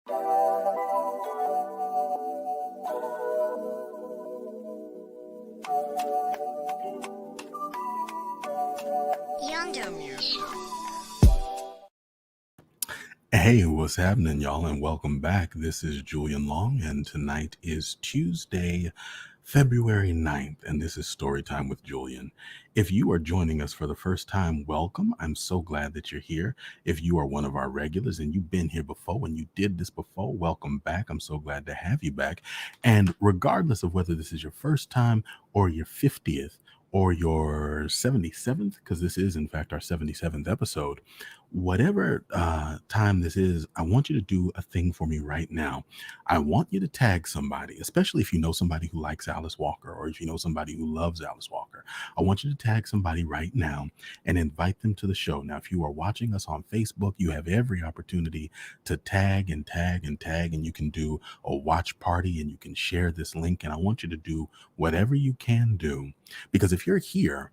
Yonder Music. Hey, what's happening, y'all, and welcome back. This is Julian Long, and tonight is Tuesday, February 9th, and this is Storytime with Julian. If you are joining us for the first time, welcome. I'm so glad that you're here. If you are one of our regulars and you've been here before and you did this before, welcome back. I'm so glad to have you back. And regardless of whether this is your first time or your 50th, or your 77th, because this is, in fact, our 77th episode, whatever time this is, I want you to do a thing for me right now. I want you to tag somebody, especially if you know somebody who likes Alice Walker or if you know somebody who loves Alice Walker. I want you to tag somebody right now and invite them to the show. Now, if you are watching us on Facebook, you have every opportunity to tag and tag and tag, and you can do a watch party and you can share this link. And I want you to do whatever you can do, because if you're here,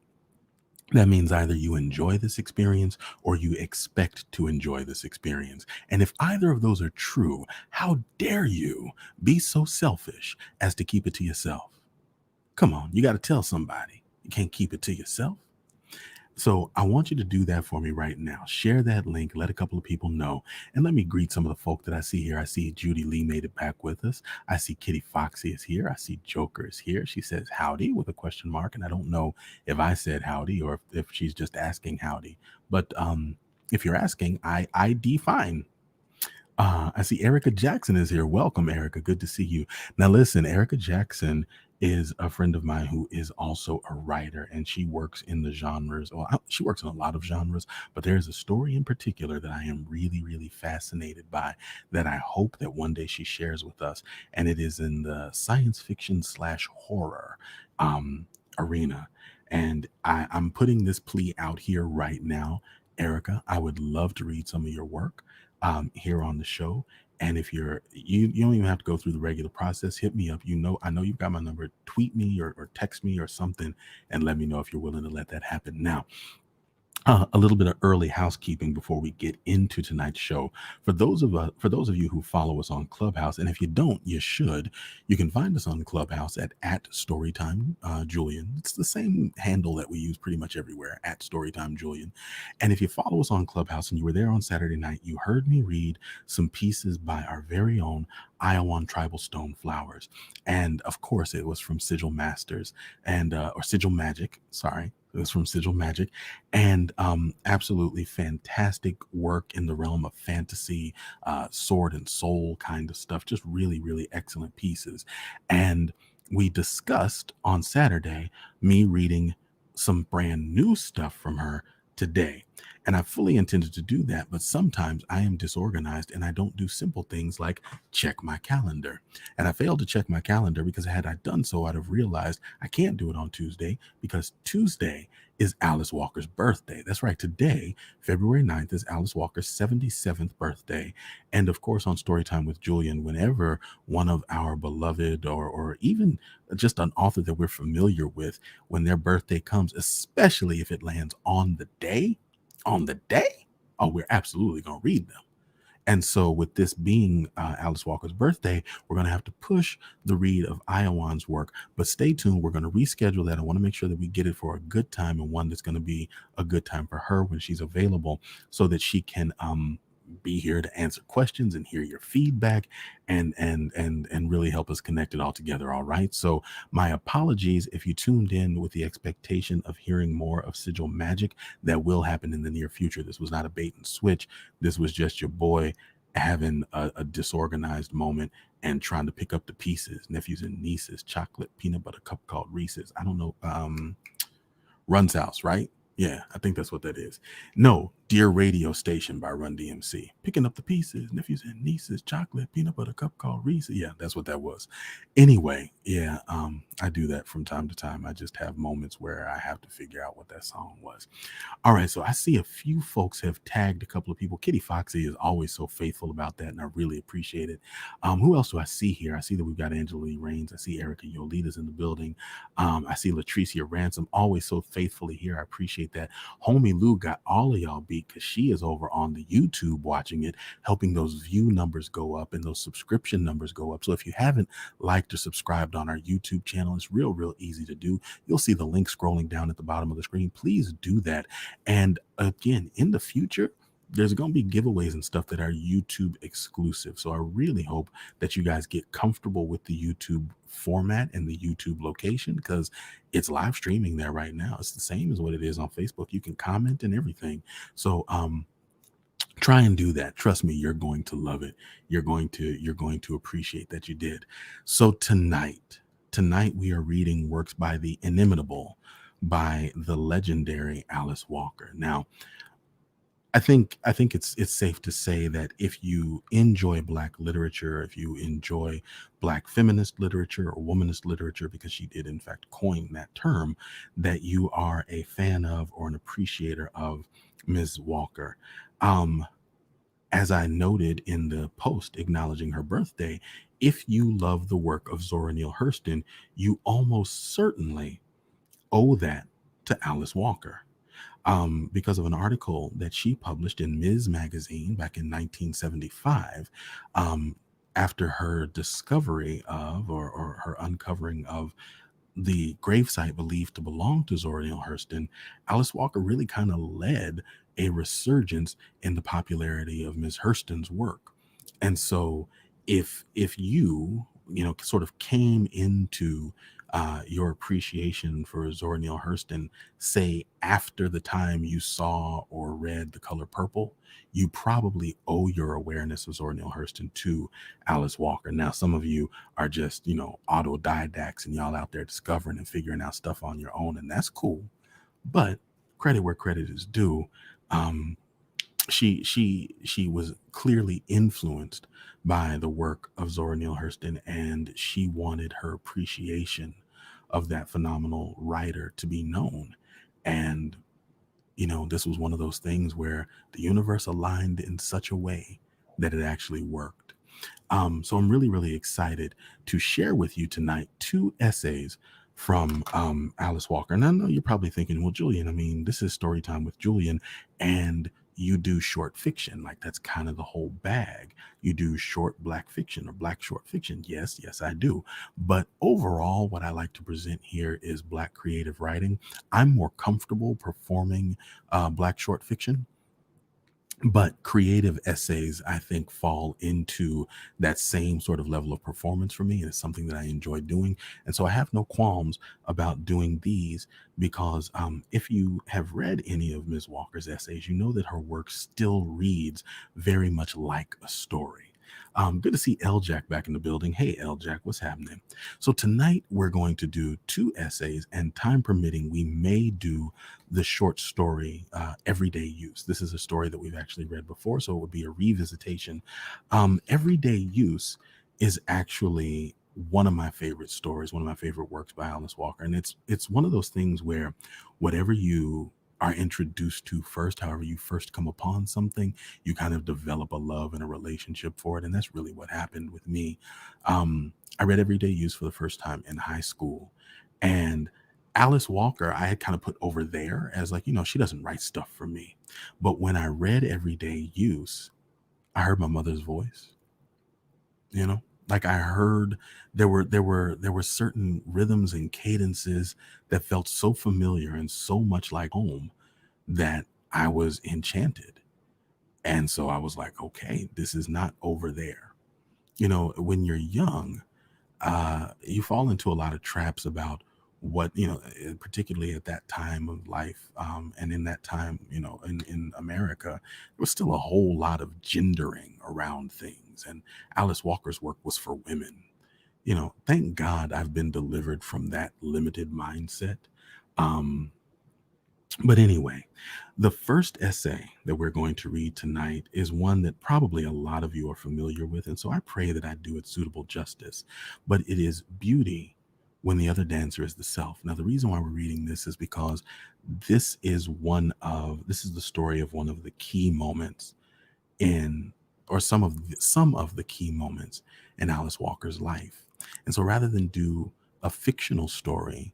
that means either you enjoy this experience or you expect to enjoy this experience. And if either of those are true, how dare you be so selfish as to keep it to yourself? Come on, you got to tell somebody. You can't keep it to yourself. So I want you to do that for me right now. Share that link, let a couple of people know, and let me greet some of the folk that I see here. I see Judy Lee made it back with us. I see Kitty Foxy is here. I see Joker is here. She says howdy with a question mark, and I don't know if I said howdy or if she's just asking howdy. But if you're asking, I define. I see Erica Jackson is here. Welcome, Erica. Good to see you. Now, listen, Erica Jackson is a friend of mine who is also a writer, and she works in the genres. Well, she works in a lot of genres, but there's a story in particular that I am really, really fascinated by that I hope that one day she shares with us. And it is in the science fiction slash horror arena. And I'm putting this plea out here right now. Erica, I would love to read some of your work here on the show. And if you don't even have to go through the regular process, hit me up. I know you've got my number. Tweet me or text me or something and let me know if you're willing to let that happen. Now, a little bit of early housekeeping before we get into tonight's show. For those of you who follow us on Clubhouse, and if you don't, you should. You can find us on Clubhouse at Storytime Julian. It's the same handle that we use pretty much everywhere, at Storytime Julian. And if you follow us on Clubhouse and you were there on Saturday night, you heard me read some pieces by our very own Iowan Tribal Stone Flowers, and of course, it was from Sigil Masters and or Sigil Magic. Sorry. It was from Sigil Magic, and absolutely fantastic work in the realm of fantasy, sword and soul kind of stuff. Just really, really excellent pieces. And we discussed on Saturday me reading some brand new stuff from her today. And I fully intended to do that, but sometimes I am disorganized and I don't do simple things like check my calendar. And I failed to check my calendar because had I done so, I'd have realized I can't do it on Tuesday because Tuesday is Alice Walker's birthday. That's right. Today, February 9th, is Alice Walker's 77th birthday. And of course, on Storytime with Julian, whenever one of our beloved or even just an author that we're familiar with, when their birthday comes, especially if it lands on the day, oh, we're absolutely going to read them. And so, with this being Alice Walker's birthday, we're going to have to push the read of Iowan's work. But stay tuned. We're going to reschedule that. I want to make sure that we get it for a good time and one that's going to be a good time for her when she's available so that she can be here to answer questions and hear your feedback and really help us connect it all together. All right. So my apologies if you tuned in with the expectation of hearing more of Sigil Magic. That will happen in the near future. This was not a bait and switch. This was just your boy having a disorganized moment and trying to pick up the pieces. Nephews and nieces, chocolate peanut butter cup called Reese's. I don't know. Run's House, right? Yeah, I think that's what that is. No, Dear Radio Station by Run DMC. Picking up the pieces, nephews and nieces, chocolate, peanut butter cup called Reese. Yeah, that's what that was. Anyway, yeah, I do that from time to time. I just have moments where I have to figure out what that song was. All right, so I see a few folks have tagged a couple of people. Kitty Foxy is always so faithful about that, and I really appreciate it. Who else do I see here? I see that we've got Angela Lee Rains. I see Erica Yolita's in the building. I see Latricia Ransom, always so faithfully here. I appreciate that. Homie Lou got all of y'all speak, because she is over on the YouTube watching it, helping those view numbers go up and those subscription numbers go up. So if you haven't liked or subscribed on our YouTube channel, it's real easy to do. You'll see the link scrolling down at the bottom of the screen. Please do that. And again, in the future, there's going to be giveaways and stuff that are YouTube exclusive. So I really hope that you guys get comfortable with the YouTube format and the YouTube location, because it's live streaming there right now. It's the same as what it is on Facebook. You can comment and everything. So try and do that. Trust me, you're going to love it. You're going to appreciate that you did. So tonight we are reading works by the inimitable, by the legendary Alice Walker. Now, I think it's safe to say that if you enjoy Black literature, if you enjoy Black feminist literature or womanist literature, because she did in fact coin that term, that you are a fan of or an appreciator of Ms. Walker. Um, as I noted in the post acknowledging her birthday, if you love the work of Zora Neale Hurston, you almost certainly owe that to Alice Walker, because of an article that she published in Ms. Magazine back in 1975, um, after her discovery of, or her uncovering of, the gravesite believed to belong to Zora Neale Hurston. Alice Walker really kind of led a resurgence in the popularity of Ms. Hurston's work. And so if you sort of came into your appreciation for Zora Neale Hurston, say after the time you saw or read The Color Purple, you probably owe your awareness of Zora Neale Hurston to Alice Walker. Now, some of you are just, autodidacts and y'all out there discovering and figuring out stuff on your own, and that's cool. But credit where credit is due. Um, she was clearly influenced by the work of Zora Neale Hurston, and she wanted her appreciation of that phenomenal writer to be known. And this was one of those things where the universe aligned in such a way that it actually worked. So I'm really excited to share with you tonight two essays from Alice Walker. And I know you're probably thinking, well, Julian, I mean, this is story time with Julian, and you do short fiction. Like, that's kind of the whole bag. You do short Black fiction or Black short fiction. Yes, I do. But overall, what I like to present here is Black creative writing. I'm more comfortable performing Black short fiction, but creative essays, I think, fall into that same sort of level of performance for me. And it's something that I enjoy doing. And so I have no qualms about doing these, because if you have read any of Ms. Walker's essays, you know that her work still reads very much like a story. Good to see L Jack back in the building. Hey, L Jack, what's happening? So tonight we're going to do two essays, and time permitting, we may do the short story Everyday Use. This is a story that we've actually read before, so it would be a revisitation. Everyday Use is actually one of my favorite stories, one of my favorite works by Alice Walker, and it's one of those things where whatever you are introduced to first, however you first come upon something, you kind of develop a love and a relationship for it. And that's really what happened with me. I read Everyday Use for the first time in high school, and Alice Walker, I had kind of put over there as like, she doesn't write stuff for me. But when I read Everyday Use, I heard my mother's voice, you know, like I heard there were certain rhythms and cadences that felt so familiar and so much like home that I was enchanted. And so I was like, okay, this is not over there. When you're young, you fall into a lot of traps about what, particularly at that time of life. And in that time, in America, there was still a whole lot of gendering around things. And Alice Walker's work was for women. Thank God I've been delivered from that limited mindset. Um, but anyway, the first essay that we're going to read tonight is one that probably a lot of you are familiar with, and so I pray that I do it suitable justice. But it is Beauty When the Other Dancer is the Self. Now, the reason why we're reading this is because this is the story of one of the key moments in, or some of the key moments in Alice Walker's life. And so rather than do a fictional story,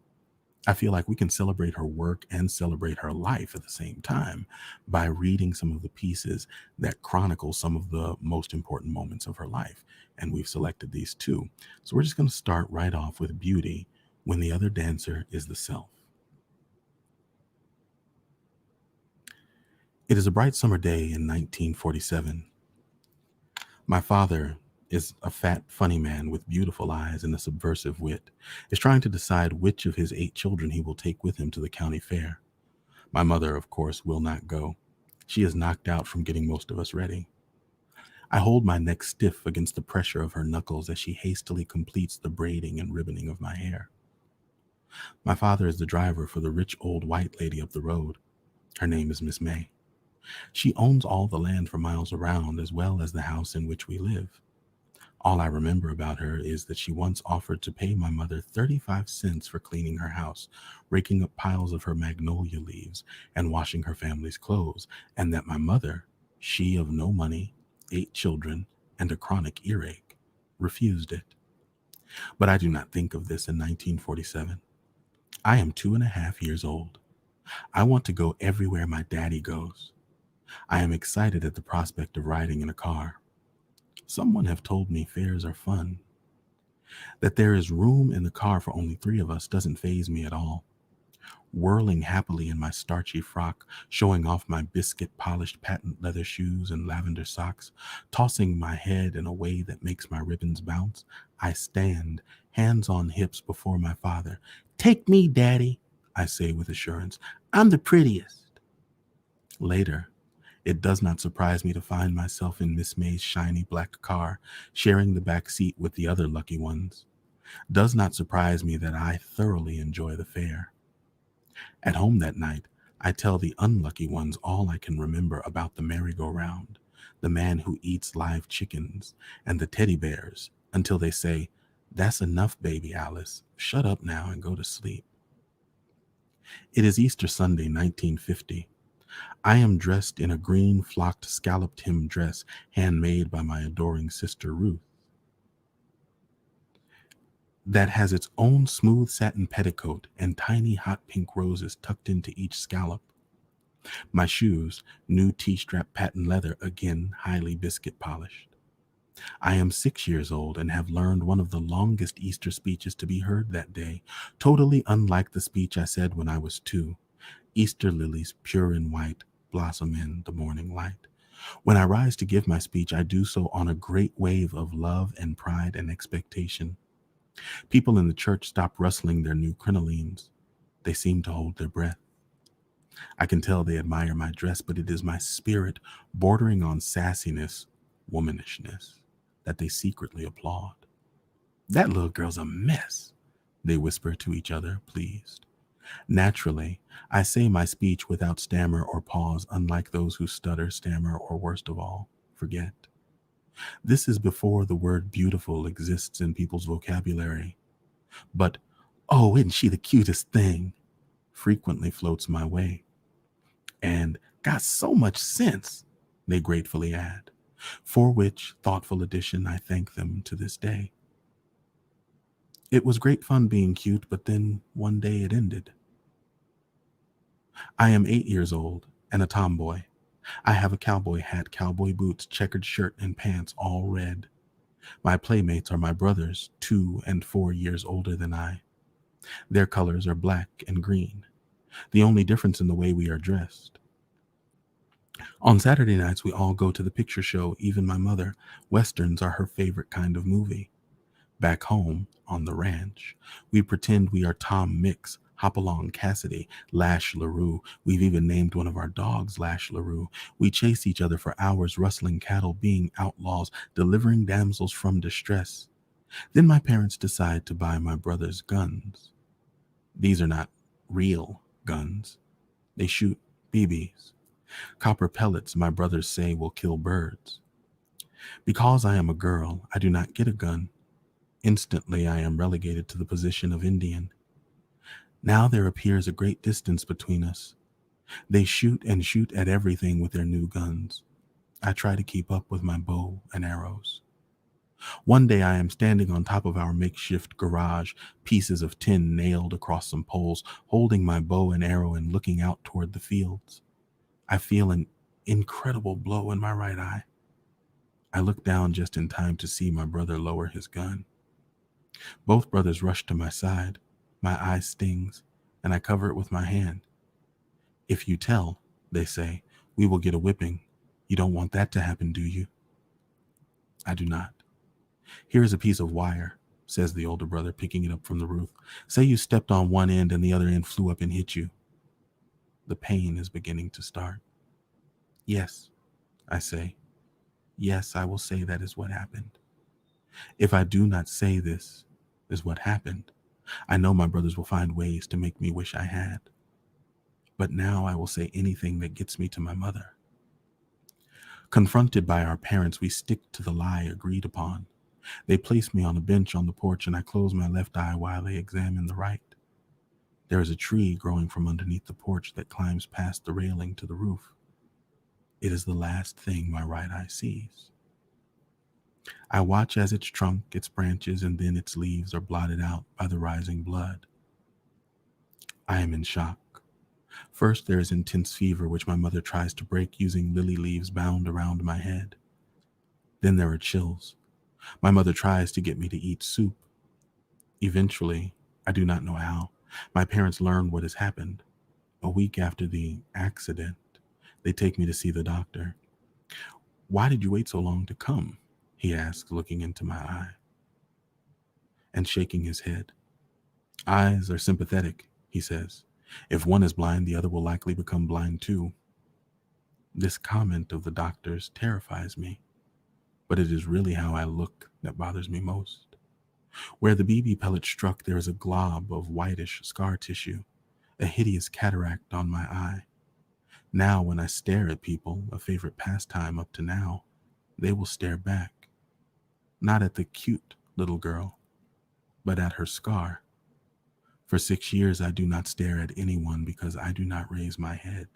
I feel like we can celebrate her work and celebrate her life at the same time by reading some of the pieces that chronicle some of the most important moments of her life. And we've selected these two. So we're just going to start right off with Beauty when the other dancer is the self. It is a bright summer day in 1947. My father is a fat, funny man with beautiful eyes and a subversive wit, is trying to decide which of his 8 children he will take with him to the county fair. My mother, of course, will not go. She is knocked out from getting most of us ready. I hold my neck stiff against the pressure of her knuckles as she hastily completes the braiding and ribboning of my hair. My father is the driver for the rich old white lady up the road. Her name is Miss May. She owns all the land for miles around, as well as the house in which we live. All I remember about her is that she once offered to pay my mother 35 cents for cleaning her house, raking up piles of her magnolia leaves, and washing her family's clothes, and that my mother, she of no money, 8 children, and a chronic earache, refused it. But I do not think of this in 1947. I am 2.5 years old. I want to go everywhere my daddy goes. I am excited at the prospect of riding in a car. Someone have told me fairs are fun. That there is room in the car for only 3 of us doesn't faze me at all. Whirling happily in my starchy frock, showing off my biscuit polished patent leather shoes and lavender socks, tossing my head in a way that makes my ribbons bounce, I stand, hands on hips before my father. "Take me, Daddy," I say with assurance. "I'm the prettiest." Later, it does not surprise me to find myself in Miss May's shiny black car, sharing the back seat with the other lucky ones. Does not surprise me that I thoroughly enjoy the fair. At home that night, I tell the unlucky ones all I can remember about the merry-go-round, the man who eats live chickens, and the teddy bears, until they say, "That's enough, baby Alice. Shut up now and go to sleep." It is Easter Sunday, 1950. I am dressed in a green flocked scalloped hem dress handmade by my adoring sister Ruth that has its own smooth satin petticoat and tiny hot pink roses tucked into each scallop. My shoes, new T-strap patent leather, again highly biscuit polished. I am 6 years old and have learned one of the longest Easter speeches to be heard that day, totally unlike the speech I said when I was 2. Easter lilies, pure and white, blossom in the morning light. When I rise to give my speech, I do so on a great wave of love and pride and expectation. People in the church stop rustling their new crinolines. They seem to hold their breath. I can tell they admire my dress, but it is my spirit, bordering on sassiness, womanishness, that they secretly applaud. "That little girl's a mess," they whisper to each other, pleased. Naturally, I say my speech without stammer or pause, unlike those who stutter, stammer, or worst of all, forget. This is before the word beautiful exists in people's vocabulary. But, "Oh, isn't she the cutest thing?" frequently floats my way. And "got so much sense," they gratefully add, for which thoughtful addition I thank them to this day. It was great fun being cute, but then one day it ended. I am 8 years old and a tomboy. I have a cowboy hat, cowboy boots, checkered shirt, and pants, all red. My playmates are my brothers, 2 and 4 years older than I. Their colors are black and green, the only difference in the way we are dressed. On Saturday nights, we all go to the picture show, even my mother. Westerns are her favorite kind of movie. Back home, on the ranch, we pretend we are Tom Mix, Hopalong Cassidy, Lash LaRue. We've even named one of our dogs Lash LaRue. We chase each other for hours, rustling cattle, being outlaws, delivering damsels from distress. Then my parents decide to buy my brothers guns. These are not real guns. They shoot BBs. Copper pellets, my brothers say, will kill birds. Because I am a girl, I do not get a gun. Instantly, I am relegated to the position of Indian. Now there appears a great distance between us. They shoot and shoot at everything with their new guns. I try to keep up with my bow and arrows. One day I am standing on top of our makeshift garage, pieces of tin nailed across some poles, holding my bow and arrow and looking out toward the fields. I feel an incredible blow in my right eye. I look down just in time to see my brother lower his gun. Both brothers rush to my side. My eye stings, and I cover it with my hand. If you tell, they say, we will get a whipping. You don't want that to happen, do you? I do not. Here is a piece of wire, says the older brother, picking it up from the roof. Say you stepped on one end and the other end flew up and hit you. The pain is beginning to start. Yes, I say. Yes, I will say that is what happened. If I do not say this is what happened, I know my brothers will find ways to make me wish I had. But now I will say anything that gets me to my mother. Confronted by our parents, we stick to the lie agreed upon. They place me on a bench on the porch and I close my left eye while they examine the right. There is a tree growing from underneath the porch that climbs past the railing to the roof. It is the last thing my right eye sees. I watch as its trunk, its branches, and then its leaves are blotted out by the rising blood. I am in shock. First, there is intense fever, which my mother tries to break using lily leaves bound around my head. Then there are chills. My mother tries to get me to eat soup. Eventually, I do not know how, my parents learn what has happened. A week after the accident, they take me to see the doctor. Why did you wait so long to come? He asks, looking into my eye and shaking his head. Eyes are sympathetic, he says. If one is blind, the other will likely become blind too. This comment of the doctor's terrifies me, but it is really how I look that bothers me most. Where the BB pellet struck, there is a glob of whitish scar tissue, a hideous cataract on my eye. Now, when I stare at people, a favorite pastime up to now, they will stare back. Not at the cute little girl, but at her scar. For 6 years, I do not stare at anyone because I do not raise my head.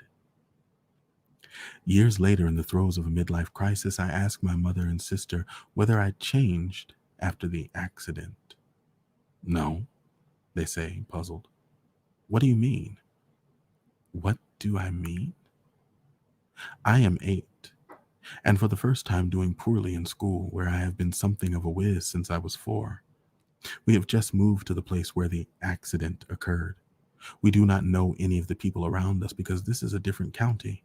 Years later, in the throes of a midlife crisis, I ask my mother and sister whether I changed after the accident. No, they say, puzzled. What do you mean? What do I mean? I am 8, and for the first time doing poorly in school, where I have been something of a whiz since I was 4. We have just moved to the place where the accident occurred. We do not know any of the people around us because this is a different county.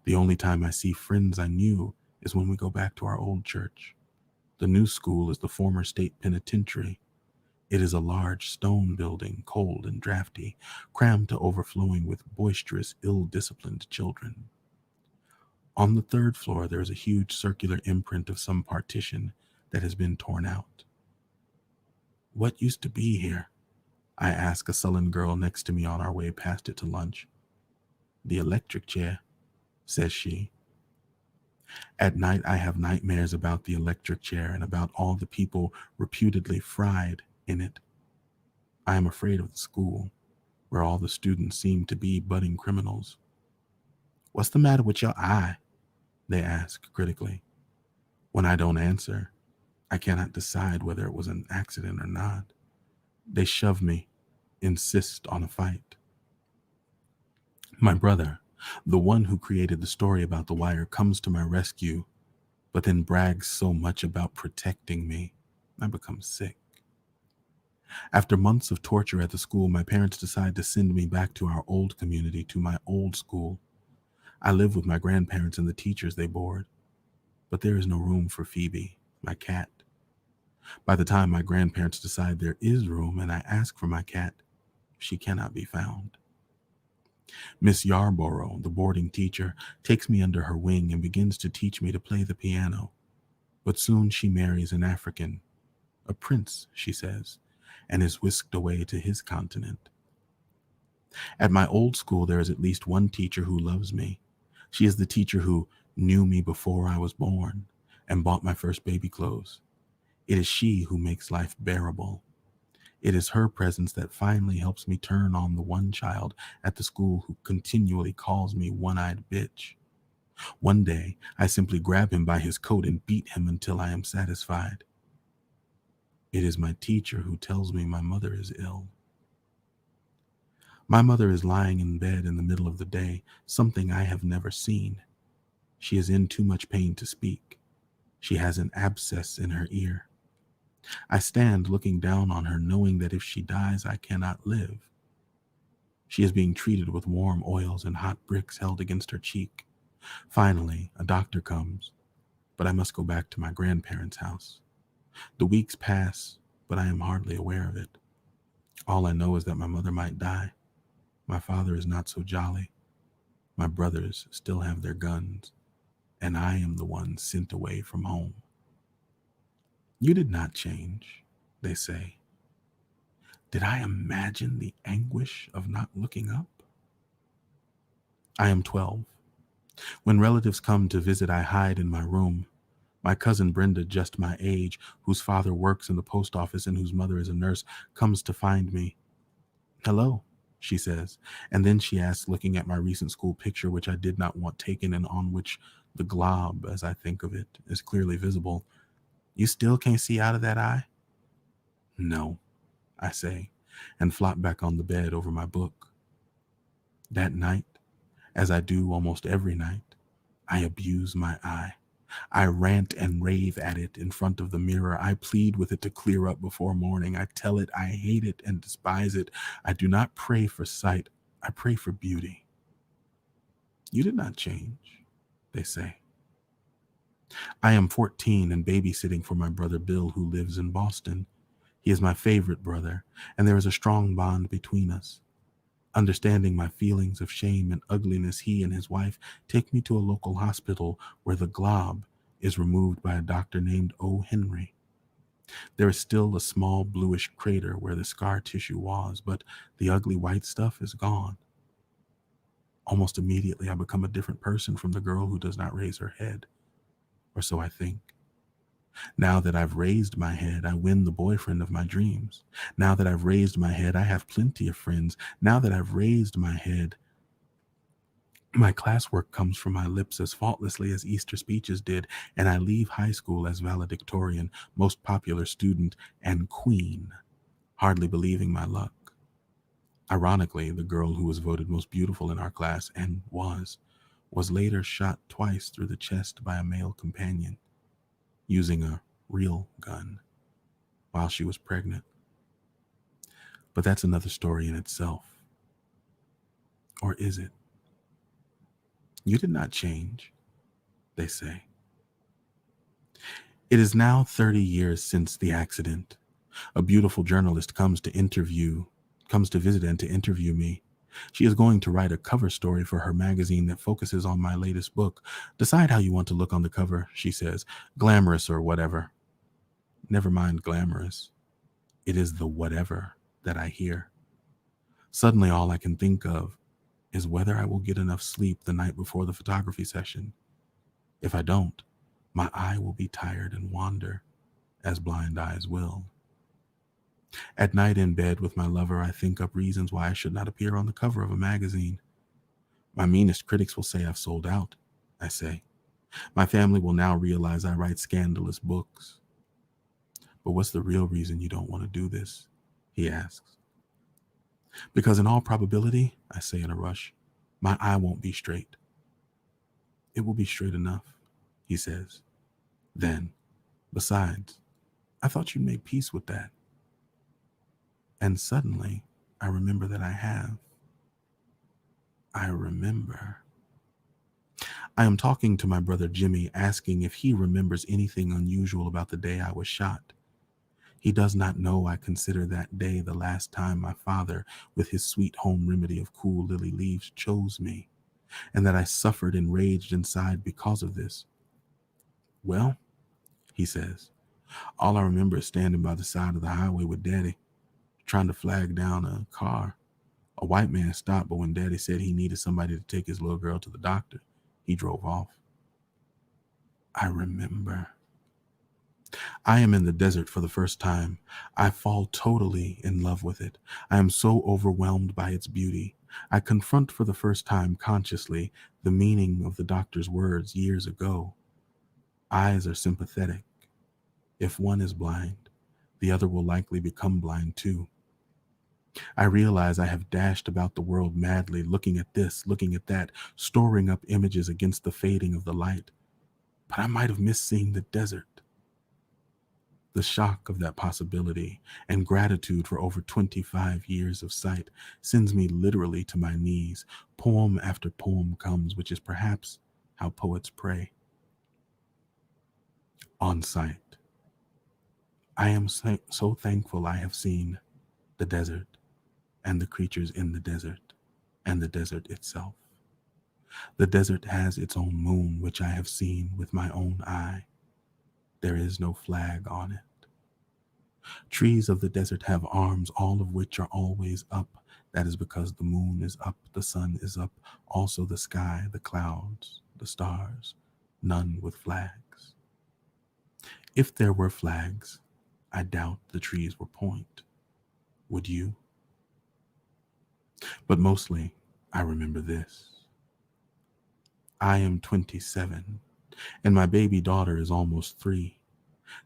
The only time I see friends I knew is when we go back to our old church. The new school is the former state penitentiary. It is a large stone building, cold and drafty, crammed to overflowing with boisterous, ill-disciplined children. On the 3rd floor, there is a huge circular imprint of some partition that has been torn out. What used to be here? I ask a sullen girl next to me on our way past it to lunch. The electric chair, says she. At night, I have nightmares about the electric chair and about all the people reputedly fried in it. I am afraid of the school, where all the students seem to be budding criminals. What's the matter with your eye? They ask critically. When I don't answer, I cannot decide whether it was an accident or not. They shove me, insist on a fight. My brother, the one who created the story about the wire, comes to my rescue, but then brags so much about protecting me, I become sick. After months of torture at the school, my parents decide to send me back to our old community, to my old school. I live with my grandparents and the teachers they board, but there is no room for Phoebe, my cat. By the time my grandparents decide there is room and I ask for my cat, she cannot be found. Miss Yarborough, the boarding teacher, takes me under her wing and begins to teach me to play the piano. But soon she marries an African, a prince, she says, and is whisked away to his continent. At my old school, there is at least one teacher who loves me. She is the teacher who knew me before I was born and bought my first baby clothes. It is she who makes life bearable. It is her presence that finally helps me turn on the one child at the school who continually calls me one-eyed bitch. One day, I simply grab him by his coat and beat him until I am satisfied. It is my teacher who tells me my mother is ill. My mother is lying in bed in the middle of the day, something I have never seen. She is in too much pain to speak. She has an abscess in her ear. I stand looking down on her, knowing that if she dies, I cannot live. She is being treated with warm oils and hot bricks held against her cheek. Finally, a doctor comes, but I must go back to my grandparents' house. The weeks pass, but I am hardly aware of it. All I know is that my mother might die. My father is not so jolly. My brothers still have their guns, and I am the one sent away from home. You did not change, they say. Did I imagine the anguish of not looking up? I am 12. When relatives come to visit, I hide in my room. My cousin Brenda, just my age, whose father works in the post office and whose mother is a nurse, comes to find me. Hello, she says, and then she asks, looking at my recent school picture, which I did not want taken and on which the glob, as I think of it, is clearly visible, you still can't see out of that eye? No, I say, and flop back on the bed over my book. That night, as I do almost every night, I abuse my eye. I rant and rave at it in front of the mirror. I plead with it to clear up before morning. I tell it I hate it and despise it. I do not pray for sight. I pray for beauty. You did not change, they say. I am 14 and babysitting for my brother Bill, who lives in Boston. He is my favorite brother, and there is a strong bond between us. Understanding my feelings of shame and ugliness, he and his wife take me to a local hospital where the glob is removed by a doctor named O. Henry. There is still a small bluish crater where the scar tissue was, but the ugly white stuff is gone. Almost immediately, I become a different person from the girl who does not raise her head, or so I think. Now that I've raised my head, I win the boyfriend of my dreams. Now that I've raised my head, I have plenty of friends. Now that I've raised my head, my classwork comes from my lips as faultlessly as Easter speeches did, and I leave high school as valedictorian, most popular student, and queen, hardly believing my luck. Ironically, the girl who was voted most beautiful in our class, and was later shot twice through the chest by a male companion, using a real gun, while she was pregnant. But that's another story in itself. Or is it? You did not change, they say. It is now 30 years since the accident. A beautiful journalist comes to visit and to interview me. She is going to write a cover story for her magazine that focuses on my latest book. Decide how you want to look on the cover, she says. Glamorous or whatever. Never mind glamorous. It is the whatever that I hear. Suddenly, all I can think of is whether I will get enough sleep the night before the photography session. If I don't, my eye will be tired and wander, as blind eyes will. At night in bed with my lover, I think up reasons why I should not appear on the cover of a magazine. My meanest critics will say I've sold out, I say. My family will now realize I write scandalous books. But what's the real reason you don't want to do this? He asks. Because in all probability, I say in a rush, my eye won't be straight. It will be straight enough, he says. Then, besides, I thought you'd make peace with that. And suddenly, I remember that I have. I remember. I am talking to my brother Jimmy, asking if he remembers anything unusual about the day I was shot. He does not know I consider that day the last time my father, with his sweet home remedy of cool lily leaves, chose me, and that I suffered and raged inside because of this. Well, he says, all I remember is standing by the side of the highway with Daddy, trying to flag down a car. A white man stopped, but when Daddy said he needed somebody to take his little girl to the doctor, he drove off. I remember. I am in the desert for the first time. I fall totally in love with it. I am so overwhelmed by its beauty. I confront for the first time consciously the meaning of the doctor's words years ago. Eyes are sympathetic. If one is blind, the other will likely become blind too. I realize I have dashed about the world madly, looking at this, looking at that, storing up images against the fading of the light. But I might have missed seeing the desert. The shock of that possibility and gratitude for over 25 years of sight sends me literally to my knees. Poem after poem comes, which is perhaps how poets pray. On sight. I am so thankful I have seen the desert and the creatures in the desert and the desert itself. The desert has its own moon, which I have seen with my own eye. There is no flag on it. Trees of the desert have arms, all of which are always up. That is because the moon is up, the sun is up, also the sky, the clouds, the stars, none with flags. If there were flags, I doubt the trees would point. Would you? But mostly, I remember this. I am 27, and my baby daughter is almost 3.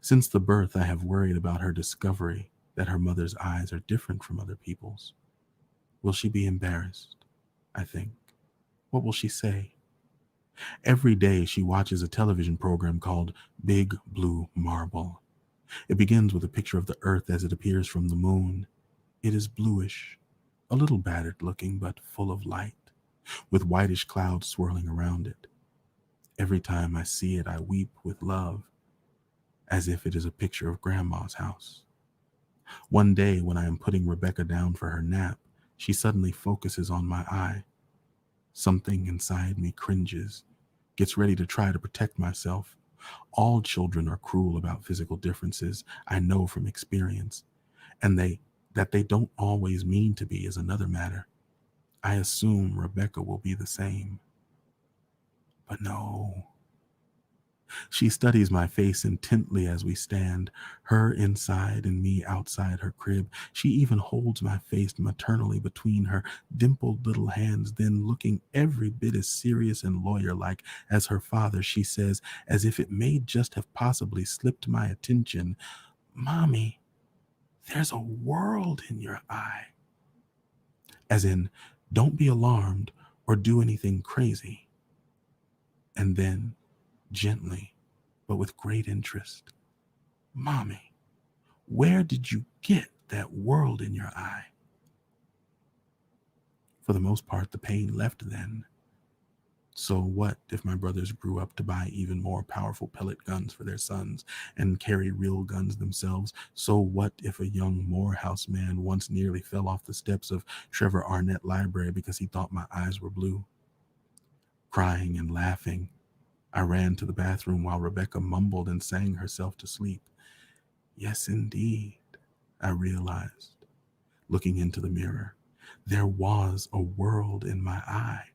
Since the birth, I have worried about her discovery that her mother's eyes are different from other people's. Will she be embarrassed? I think. What will she say? Every day she watches a television program called Big Blue Marble. It begins with a picture of the earth as it appears from the moon. It is bluish, a little battered looking, but full of light, with whitish clouds swirling around it. Every time I see it, I weep with love, as if it is a picture of Grandma's house. One day, when I am putting Rebecca down for her nap, she suddenly focuses on my eye. Something inside me cringes, gets ready to try to protect myself. All children are cruel about physical differences, I know from experience, and that they don't always mean to be is another matter. I assume Rebecca will be the same. But no. She studies my face intently as we stand, her inside and me outside her crib. She even holds my face maternally between her dimpled little hands, then looking every bit as serious and lawyer-like as her father, she says, as if it may just have possibly slipped my attention, "Mommy, there's a world in your eye." As in, don't be alarmed or do anything crazy. And then, gently, but with great interest, "Mommy, where did you get that world in your eye?" For the most part, the pain left then. So what if my brothers grew up to buy even more powerful pellet guns for their sons and carry real guns themselves? So what if a young Morehouse man once nearly fell off the steps of Trevor Arnett Library because he thought my eyes were blue? Crying and laughing, I ran to the bathroom while Rebecca mumbled and sang herself to sleep. Yes, indeed, I realized, looking into the mirror. There was a world in my eye,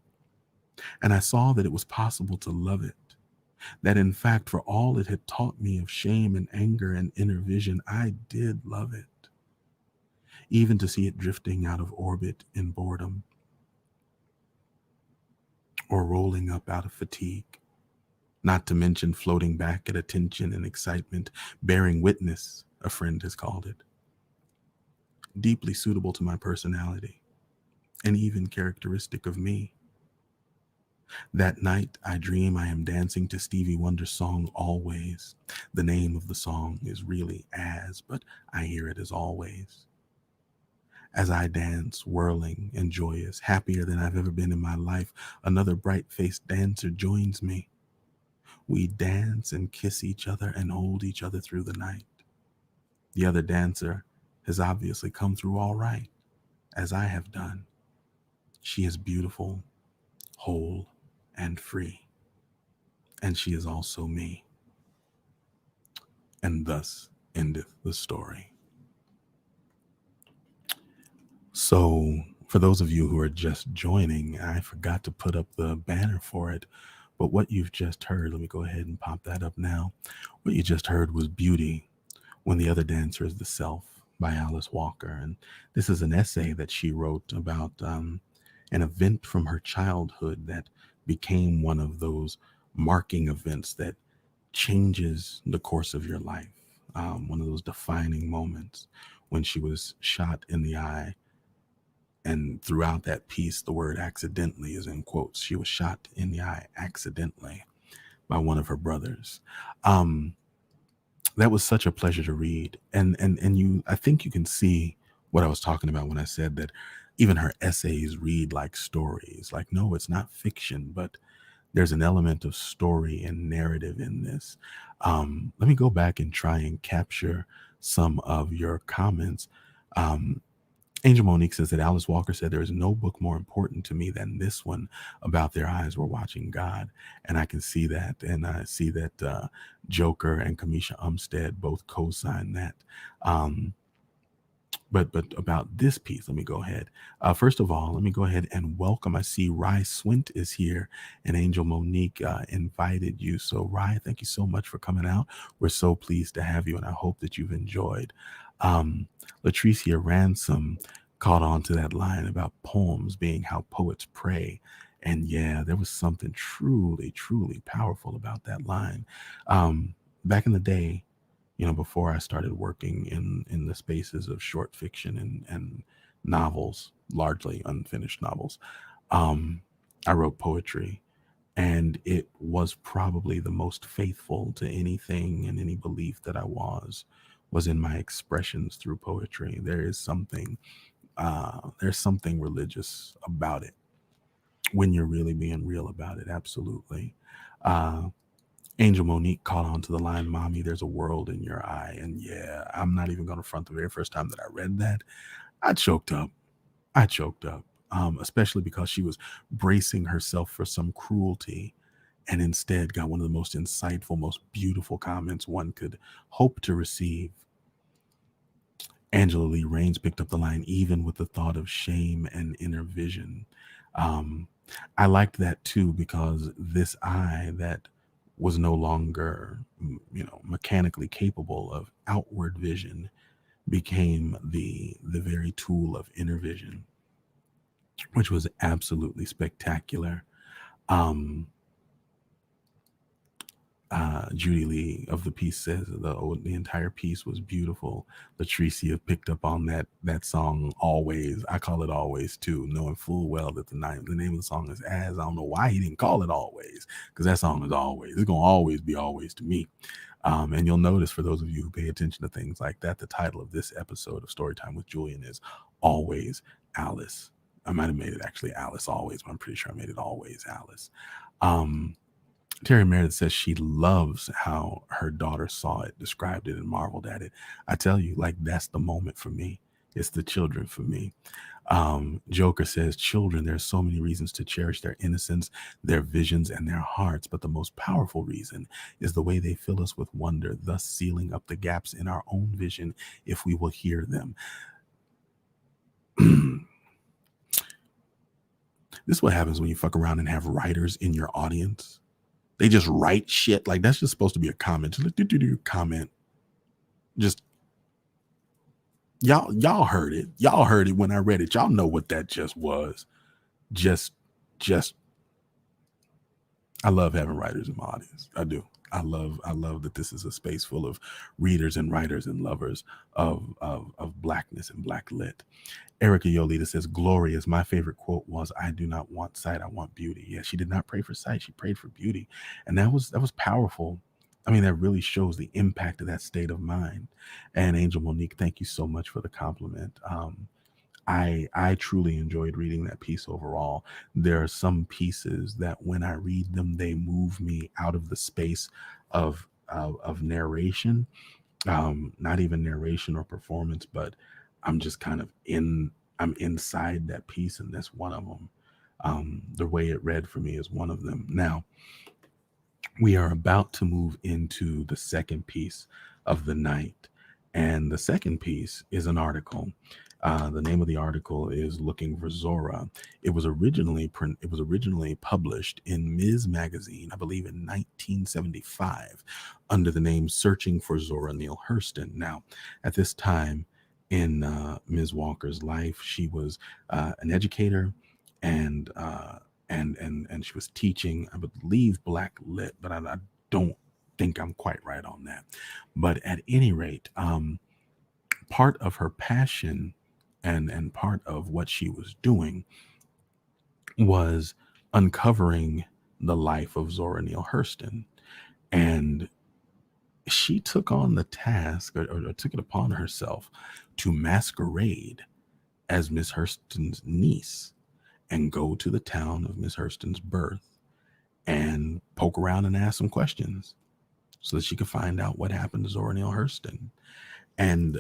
and I saw that it was possible to love it, that in fact, for all it had taught me of shame and anger and inner vision, I did love it. Even to see it drifting out of orbit in boredom or rolling up out of fatigue, not to mention floating back at attention and excitement, bearing witness, a friend has called it. Deeply suitable to my personality, and even characteristic of me. That night, I dream I am dancing to Stevie Wonder's song Always. The name of the song is really As, but I hear it as Always. As I dance, whirling and joyous, happier than I've ever been in my life, another bright-faced dancer joins me. We dance and kiss each other and hold each other through the night. The other dancer has obviously come through all right, as I have done. She is beautiful, whole, and free. And she is also me. And thus endeth the story. So, for those of you who are just joining, I forgot to put up the banner for it. But what you've just heard, let me go ahead and pop that up now. What you just heard was Beauty, When the Other Dancer is the Self by Alice Walker. And this is an essay that she wrote about an event from her childhood that became one of those marking events that changes the course of your life. one of those defining moments when she was shot in the eye. And throughout that piece, the word accidentally is in quotes. She was shot in the eye accidentally by one of her brothers. Um, that was such a pleasure to read. And you, I think you can see what I was talking about when I said that even her essays read like stories. Like, no, it's not fiction, but there's an element of story and narrative in this. Let me go back and try and capture some of your comments. Um, Angel Monique says that Alice Walker said, "There is no book more important to me than this one about their eyes were watching God." And I can see that. And I see that Joker and Kamisha Umstead both co sign that. Um, but about this piece, let me go ahead. First of all, let me go ahead and welcome. I see Rye Swint is here, and Angel Monique invited you. So Rye, thank you so much for coming out. We're so pleased to have you, and I hope that you've enjoyed. Um, Latricia Ransom caught on to that line about poems being how poets pray. And yeah, there was something truly, truly powerful about that line. Back in the day, before I started working in the spaces of short fiction and novels, largely unfinished novels, um, I wrote poetry, and it was probably the most faithful to anything and any belief that I was in my expressions through poetry. There's something religious about it when you're really being real about it. Absolutely. Uh, Angel Monique caught on to the line, "Mommy, there's a world in your eye." And yeah, I'm not even going to front. The very first time that I read that, I choked up. I choked up, especially because she was bracing herself for some cruelty and instead got one of the most insightful, most beautiful comments one could hope to receive. Angela Lee Rains picked up the line, "Even with the thought of shame and inner vision." Um, I liked that too because this eye that was no longer, mechanically capable of outward vision became the very tool of inner vision, which was absolutely spectacular. Um, Judy Lee of the piece says the entire piece was beautiful. Latricia picked up on that song "Always." I call it "Always" too, knowing full well that the name of the song is "As." I don't know why he didn't call it "Always," because that song is always. It's gonna always be always to me. And you'll notice, for those of you who pay attention to things like that, the title of this episode of Storytime with Julian is "Always Alice." I might have made it actually Alice Always, but I'm pretty sure I made it "Always Alice." Um, Terry Meredith says she loves how her daughter saw it, described it, and marveled at it. I tell you, like, that's the moment for me. It's the children for me. Joker says, "Children, there's so many reasons to cherish their innocence, their visions, and their hearts, but the most powerful reason is the way they fill us with wonder, thus sealing up the gaps in our own vision if we will hear them." This is what happens when you fuck around and have writers in your audience. They just write shit. Like, that's just supposed to be a comment. Just like, do comment. Just y'all heard it. Y'all heard it when I read it. Y'all know what that just was. Just just I love having writers in my audience. I do. I love that this is a space full of readers and writers and lovers of blackness and black lit. Erica Yolita says, "Glorious. My favorite quote was, 'I do not want sight, I want beauty.'" Yeah, she did not pray for sight. She prayed for beauty. And that was powerful. I mean, that really shows the impact of that state of mind. And Angel Monique, thank you so much for the compliment. I truly enjoyed reading that piece overall. There are some pieces that when I read them, they move me out of the space of narration, not even narration or performance, but I'm just kind of I'm inside that piece, and that's one of them. The way it read for me is one of them. Now, we are about to move into the second piece of the night. And the second piece is an article. The name of the article is "Looking for Zora." It was originally published in Ms. Magazine, I believe in 1975, under the name "Searching for Zora Neale Hurston." Now, at this time in Ms. Walker's life, she was an educator, and and she was teaching, I believe, black lit, but I don't think I'm quite right on that. But at any rate, part of her passion and part of what she was doing was uncovering the life of Zora Neale Hurston. And she took on the task or took it upon herself to masquerade as Miss Hurston's niece and go to the town of Miss Hurston's birth and poke around and ask some questions so that she could find out what happened to Zora Neale Hurston. And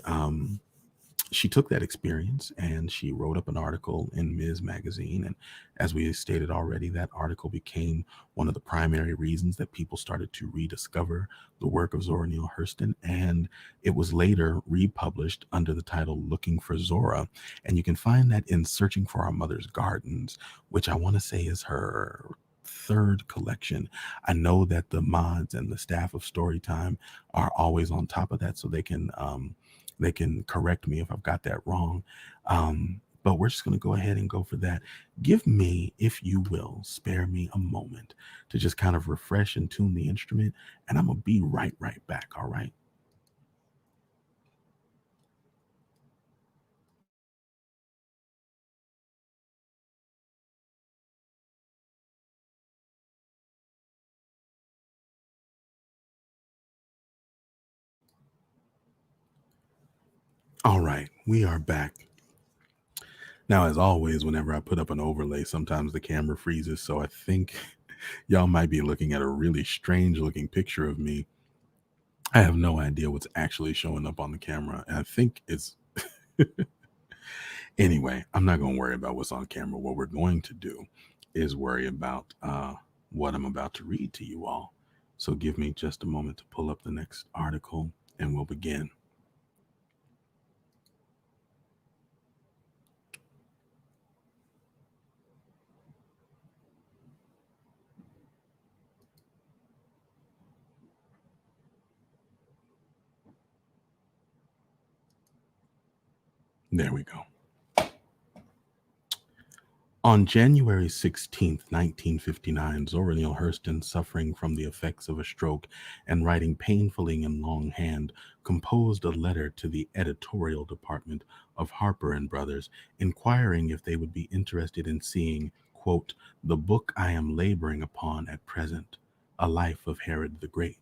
she took that experience and she wrote up an article in Ms. Magazine. And as we stated already, that article became one of the primary reasons that people started to rediscover the work of Zora Neale Hurston. And it was later republished under the title Looking for Zora. And you can find that in Searching for Our Mother's Gardens, which I want to say is her third collection. I know that the mods and the staff of Storytime are always on top of that, so they can correct me if I've got that wrong. But we're just going to go ahead and go for that. Give me, if you will, spare me a moment to just kind of refresh and tune the instrument, and I'm going to be right back. All right. All right. We are back. Now, as always, whenever I put up an overlay, sometimes the camera freezes. So I think y'all might be looking at a really strange looking picture of me. I have no idea what's actually showing up on the camera. And I think it's anyway, I'm not going to worry about what's on camera. What we're going to do is worry about what I'm about to read to you all. So give me just a moment to pull up the next article and we'll begin. There we go. On January 16th, 1959, Zora Neale Hurston, suffering from the effects of a stroke and writing painfully in longhand, composed a letter to the editorial department of Harper and Brothers, inquiring if they would be interested in seeing, quote, the book I am laboring upon at present, A Life of Herod the Great.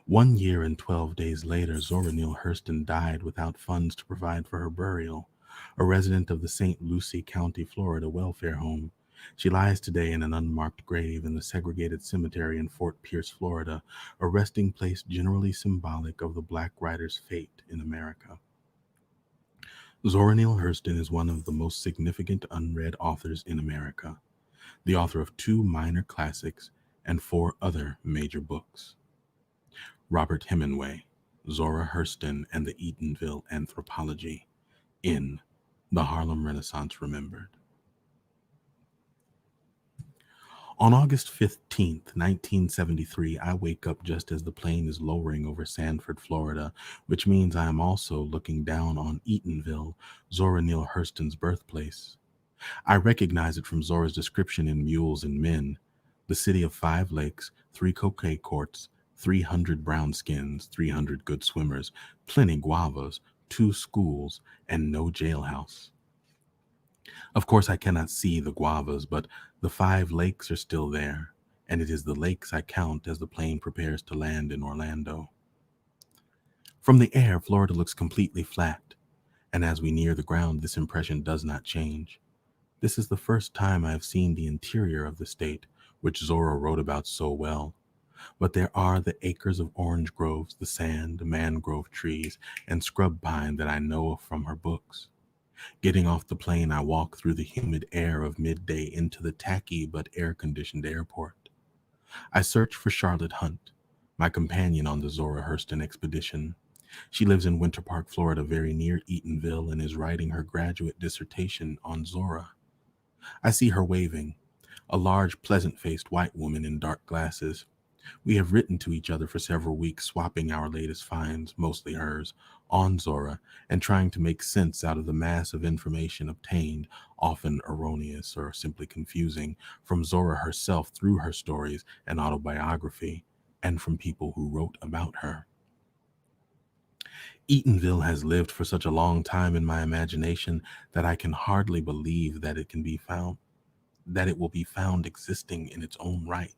1 year and 12 days later, Zora Neale Hurston died without funds to provide for her burial. A resident of the St. Lucie County, Florida welfare home, she lies today in an unmarked grave in the segregated cemetery in Fort Pierce, Florida, a resting place generally symbolic of the Black writer's fate in America. Zora Neale Hurston is one of the most significant unread authors in America, the author of 2 minor classics and 4 other major books. Robert Hemingway, Zora Hurston and the Eatonville Anthropology, in The Harlem Renaissance Remembered. On August 15th, 1973, I wake up just as the plane is lowering over Sanford, Florida, which means I am also looking down on Eatonville, Zora Neale Hurston's birthplace. I recognize it from Zora's description in Mules and Men, the city of 5 lakes, 3 croquet courts, 300 brown skins, 300 good swimmers, plenty guavas, 2 schools, and no jailhouse. Of course, I cannot see the guavas, but the 5 lakes are still there, and it is the lakes I count as the plane prepares to land in Orlando. From the air, Florida looks completely flat, and as we near the ground, this impression does not change. This is the first time I have seen the interior of the state, which Zora wrote about so well. But there are the acres of orange groves, the sand, mangrove trees, and scrub pine that I know from her books. Getting off the plane, I walk through the humid air of midday into the tacky but air-conditioned airport. I search for Charlotte Hunt, my companion on the Zora Hurston expedition. She lives in Winter Park, Florida, very near Eatonville, and is writing her graduate dissertation on Zora. I see her waving, a large, pleasant-faced white woman in dark glasses. We have written to each other for several weeks, swapping our latest finds, mostly hers, on Zora, and trying to make sense out of the mass of information obtained, often erroneous or simply confusing, from Zora herself through her stories and autobiography. and from people who wrote about her. Eatonville has lived for such a long time in my imagination that I can hardly believe that it will be found existing in its own right.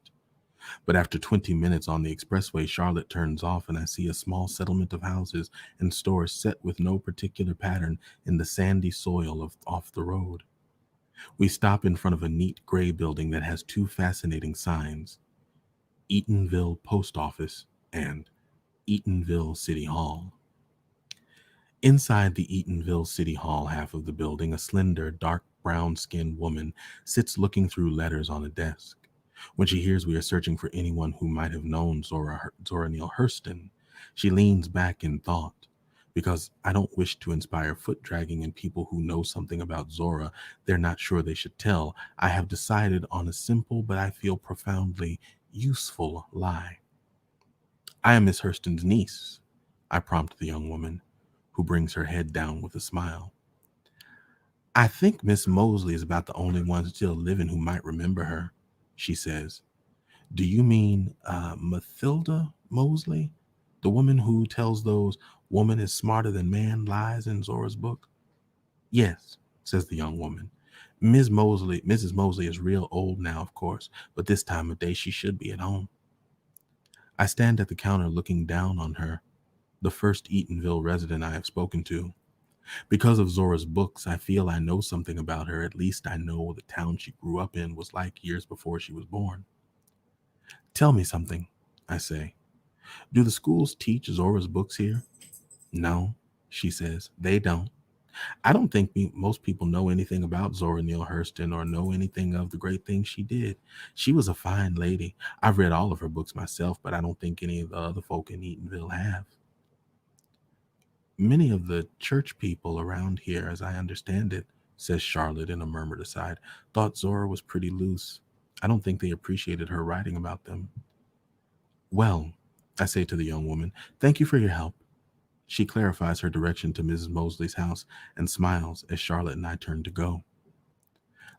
But after 20 minutes on the expressway, Charlotte turns off and I see a small settlement of houses and stores set with no particular pattern in the sandy soil off the road. We stop in front of a neat gray building that has two fascinating signs: Eatonville Post Office and Eatonville City Hall. Inside the Eatonville City Hall half of the building, a slender, dark brown skinned woman sits looking through letters on a desk. When she hears we are searching for anyone who might have known Zora Neale Hurston, she leans back in thought. Because I don't wish to inspire foot dragging in people who know something about Zora they're not sure they should tell, I have decided on a simple but I feel profoundly useful lie. I am Miss Hurston's niece, I prompt the young woman, who brings her head down with a smile. I think Miss Mosley is about the only one still living who might remember her, she says. Do you mean Mathilda Mosley? The woman who tells those woman is smarter than man lies in Zora's book? Yes, says the young woman. Mrs. Mosley is real old now, of course, but this time of day she should be at home. I stand at the counter looking down on her, the first Eatonville resident I have spoken to. Because of Zora's books, I feel I know something about her. At least I know what the town she grew up in was like years before she was born. Tell me something, I say. Do the schools teach Zora's books here? No, she says. They don't. I don't think most people know anything about Zora Neale Hurston or know anything of the great things she did. She was a fine lady. I've read all of her books myself, but I don't think any of the other folk in Eatonville have. Many of the church people around here, as I understand it, says Charlotte in a murmured aside, thought Zora was pretty loose. I don't think they appreciated her writing about them. Well, I say to the young woman, thank you for your help. She clarifies her direction to Mrs. Mosley's house and smiles as Charlotte and I turn to go.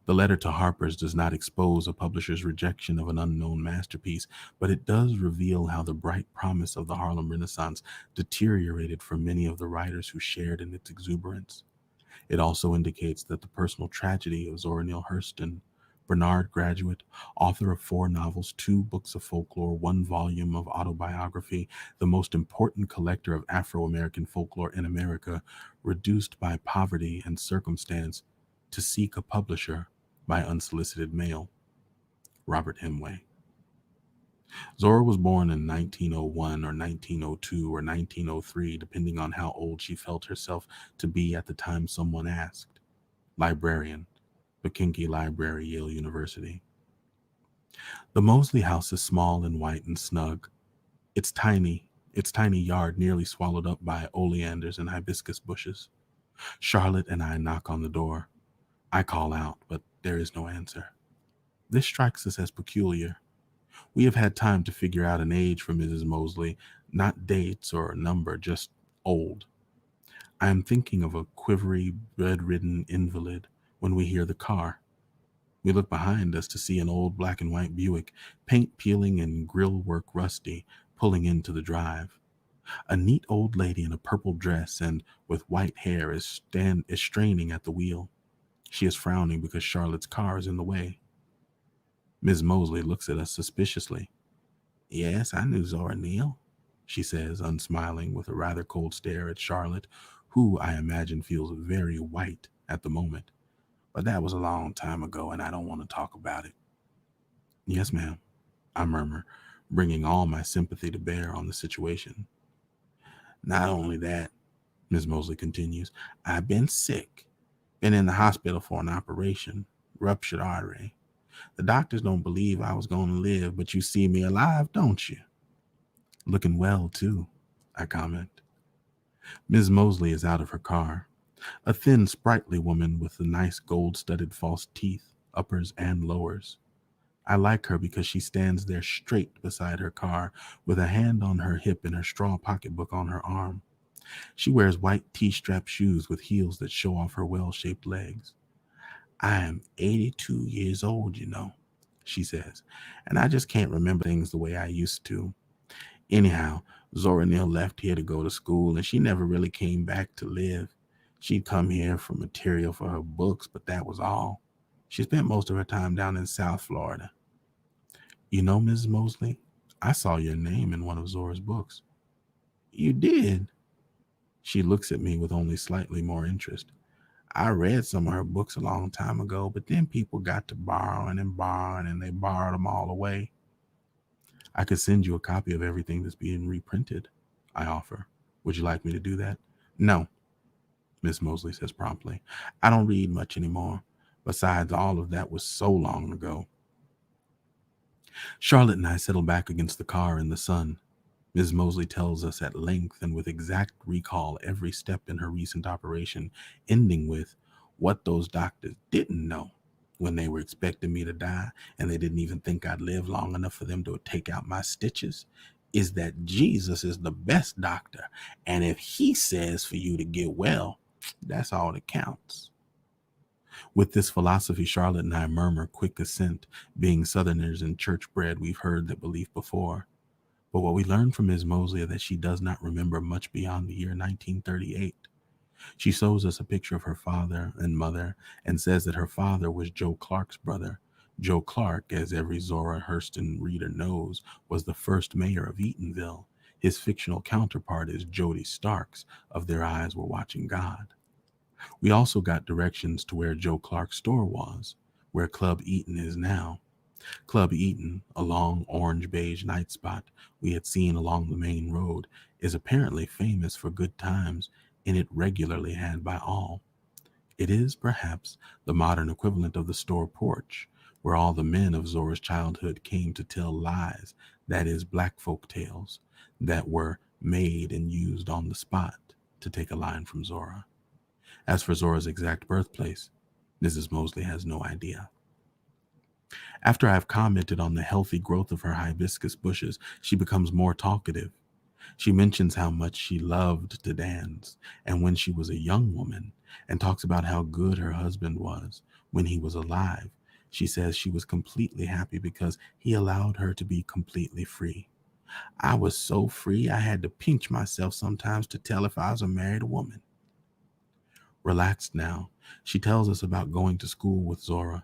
The letter to Harper's does not expose a publisher's rejection of an unknown masterpiece, but it does reveal how the bright promise of the Harlem Renaissance deteriorated for many of the writers who shared in its exuberance. It also indicates that the personal tragedy of Zora Neale Hurston, Bernard graduate, author of 4 novels, 2 books of folklore, 1 volume of autobiography, the most important collector of Afro-American folklore in America, reduced by poverty and circumstance to seek a publisher by unsolicited mail. Robert Hemway. Zora was born in 1901 or 1902 or 1903, depending on how old she felt herself to be at the time someone asked. Librarian, Bachinke Library, Yale University. The Mosley house is small and white and snug. Its tiny yard nearly swallowed up by oleanders and hibiscus bushes. Charlotte and I knock on the door. I call out, but there is no answer. This strikes us as peculiar. We have had time to figure out an age for Mrs. Mosley, not dates or a number, just old. I am thinking of a quivery, bedridden invalid when we hear the car. We look behind us to see an old black and white Buick, paint peeling and grill work rusty, pulling into the drive. A neat old lady in a purple dress and with white hair is straining at the wheel. She is frowning because Charlotte's car is in the way. Ms. Mosley looks at us suspiciously. Yes, I knew Zora Neale, she says, unsmiling with a rather cold stare at Charlotte, who I imagine feels very white at the moment. But that was a long time ago, and I don't want to talk about it. Yes, ma'am, I murmur, bringing all my sympathy to bear on the situation. Not only that, Miss Mosley continues, I've been sick, been in the hospital for an operation, ruptured artery. The doctors don't believe I was going to live, but you see me alive, don't you? Looking well, too, I comment. Ms. Mosley is out of her car, a thin, sprightly woman with the nice gold-studded false teeth, uppers and lowers. I like her because she stands there straight beside her car with a hand on her hip and her straw pocketbook on her arm. She wears white T-strap shoes with heels that show off her well-shaped legs. I am 82 years old, she says, and I just can't remember things the way I used to. Anyhow, Zora Neale left here to go to school, and she never really came back to live. She'd come here for material for her books, but that was all. She spent most of her time down in South Florida. You know, Mrs. Mosley, I saw your name in one of Zora's books. You did? She looks at me with only slightly more interest. I read some of her books a long time ago, but then people got to borrowing and they borrowed them all away. I could send you a copy of everything that's being reprinted, I offer. Would you like me to do that? No, Miss Mosley says promptly. I don't read much anymore. Besides, all of that was so long ago. Charlotte and I settle back against the car in the sun. Ms. Mosley tells us at length and with exact recall every step in her recent operation, ending with what those doctors didn't know when they were expecting me to die and they didn't even think I'd live long enough for them to take out my stitches is that Jesus is the best doctor, and if he says for you to get well, that's all that counts. With this philosophy, Charlotte and I murmur quick assent. Being Southerners and church bred, we've heard that belief before. But what we learn from Ms. Mosley is that she does not remember much beyond the year 1938. She shows us a picture of her father and mother and says that her father was Joe Clark's brother. Joe Clark, as every Zora Hurston reader knows, was the first mayor of Eatonville. His fictional counterpart is Jody Starks of Their Eyes Were Watching God. We also got directions to where Joe Clark's store was, where Club Eaton is now. Club Eaton, a long orange-beige night spot we had seen along the main road, is apparently famous for good times, and it regularly had by all. It is, perhaps, the modern equivalent of the store porch, where all the men of Zora's childhood came to tell lies, that is, black folk tales, that were made and used on the spot, to take a line from Zora. As for Zora's exact birthplace, Mrs. Mosley has no idea. After I have commented on the healthy growth of her hibiscus bushes, she becomes more talkative. She mentions how much she loved to dance and when she was a young woman, and talks about how good her husband was when he was alive. She says she was completely happy because he allowed her to be completely free. I was so free I had to pinch myself sometimes to tell if I was a married woman. Relaxed now, she tells us about going to school with Zora.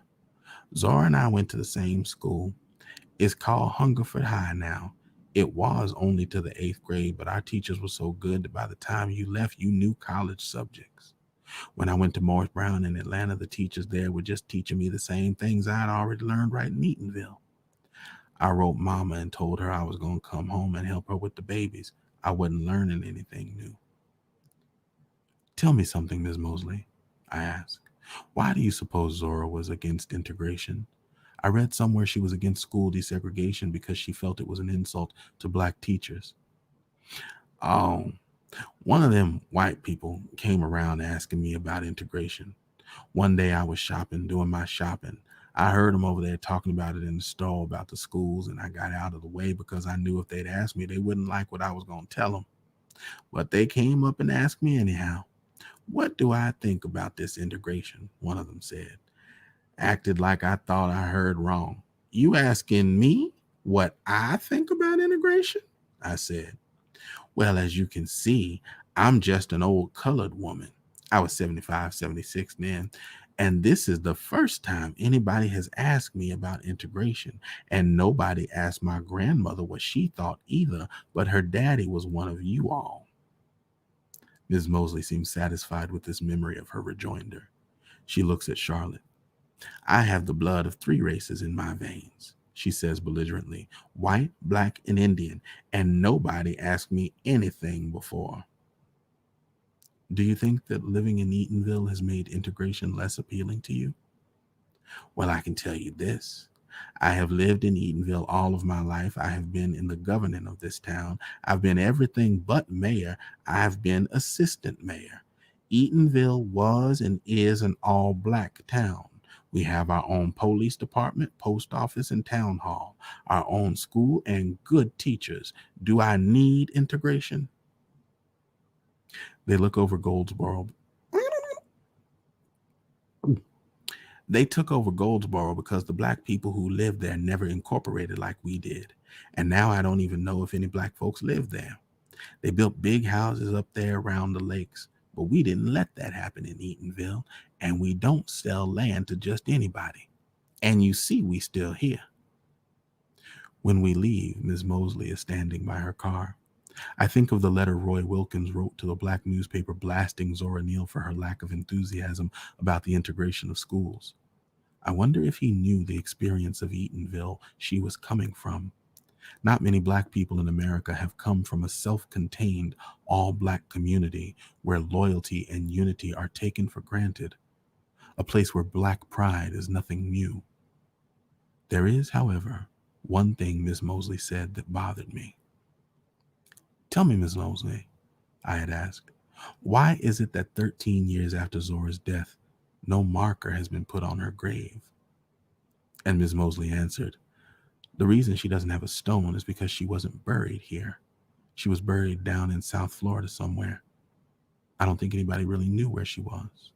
Zora and I went to the same school. It's called Hungerford High now. It was only to the 8th grade, but our teachers were so good that by the time you left, you knew college subjects. When I went to Morris Brown in Atlanta, the teachers there were just teaching me the same things I'd already learned right in Eatonville. I wrote Mama and told her I was going to come home and help her with the babies. I wasn't learning anything new. Tell me something, Ms. Mosley, I asked. Why do you suppose Zora was against integration? I read somewhere she was against school desegregation because she felt it was an insult to black teachers. Oh, one of them white people came around asking me about integration. One day I was shopping, doing my shopping. I heard them over there talking about it in the store about the schools, and I got out of the way because I knew if they'd asked me, they wouldn't like what I was going to tell them. But they came up and asked me anyhow. What do I think about this integration? One of them said. Acted like I thought I heard wrong. You asking me what I think about integration? I said. Well, as you can see, I'm just an old colored woman. I was 75, 76 then. And this is the first time anybody has asked me about integration. And nobody asked my grandmother what she thought either, but her daddy was one of you all. Ms. Mosley seems satisfied with this memory of her rejoinder. She looks at Charlotte. I have the blood of 3 races in my veins, she says belligerently, white, black, and Indian, and nobody asked me anything before. Do you think that living in Eatonville has made integration less appealing to you? Well, I can tell you this. I have lived in Eatonville all of my life. I have been in the governing of this town. I've been everything but mayor. I've been assistant mayor. Eatonville was and is an all-black town. We have our own police department, post office, and town hall, our own school, and good teachers. Do I need integration? They look over Goldsboro. They took over Goldsboro because the black people who lived there never incorporated like we did. And now I don't even know if any black folks live there. They built big houses up there around the lakes, but we didn't let that happen in Eatonville, and we don't sell land to just anybody. And you see, we still here. When we leave, Miss Mosley is standing by her car. I think of the letter Roy Wilkins wrote to a black newspaper blasting Zora Neale for her lack of enthusiasm about the integration of schools. I wonder if he knew the experience of Eatonville she was coming from. Not many black people in America have come from a self-contained, all-black community where loyalty and unity are taken for granted, a place where black pride is nothing new. There is, however, one thing Miss Mosley said that bothered me. "Tell me, Miss Mosley," I had asked, "why is it that 13 years after Zora's death, no marker has been put on her grave?" And Miss Mosley answered, "The reason she doesn't have a stone is because she wasn't buried here. She was buried down in South Florida somewhere. I don't think anybody really knew where she was."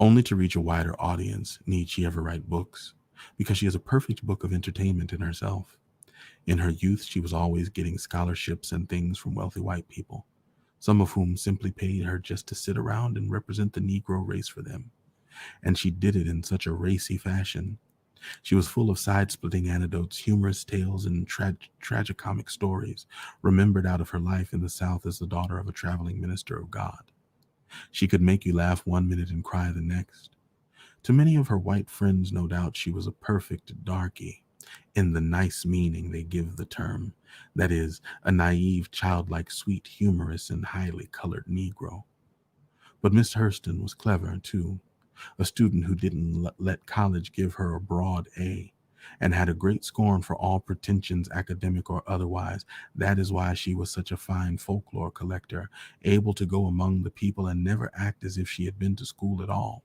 Only to reach a wider audience need she ever write books, because she is a perfect book of entertainment in herself. In her youth, she was always getting scholarships and things from wealthy white people, some of whom simply paid her just to sit around and represent the Negro race for them. And she did it in such a racy fashion. She was full of side-splitting anecdotes, humorous tales, and tragicomic stories, remembered out of her life in the South as the daughter of a traveling minister of God. She could make you laugh one minute and cry the next. To many of her white friends, no doubt, she was a perfect darky, in the nice meaning they give the term. That is, a naive, childlike, sweet, humorous, and highly colored Negro. But Miss Hurston was clever, too, a student who didn't let college give her a broad A, and had a great scorn for all pretensions, academic or otherwise. That is why she was such a fine folklore collector, able to go among the people and never act as if she had been to school at all.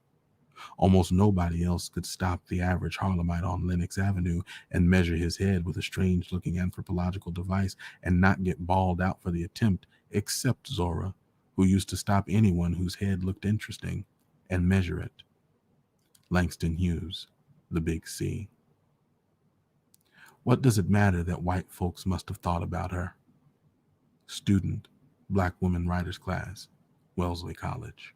Almost nobody else could stop the average Harlemite on Lenox Avenue and measure his head with a strange-looking anthropological device and not get bawled out for the attempt, except Zora, who used to stop anyone whose head looked interesting and measure it. Langston Hughes, The Big C. What does it matter that white folks must have thought about her? Student, Black Woman Writers Class, Wellesley College.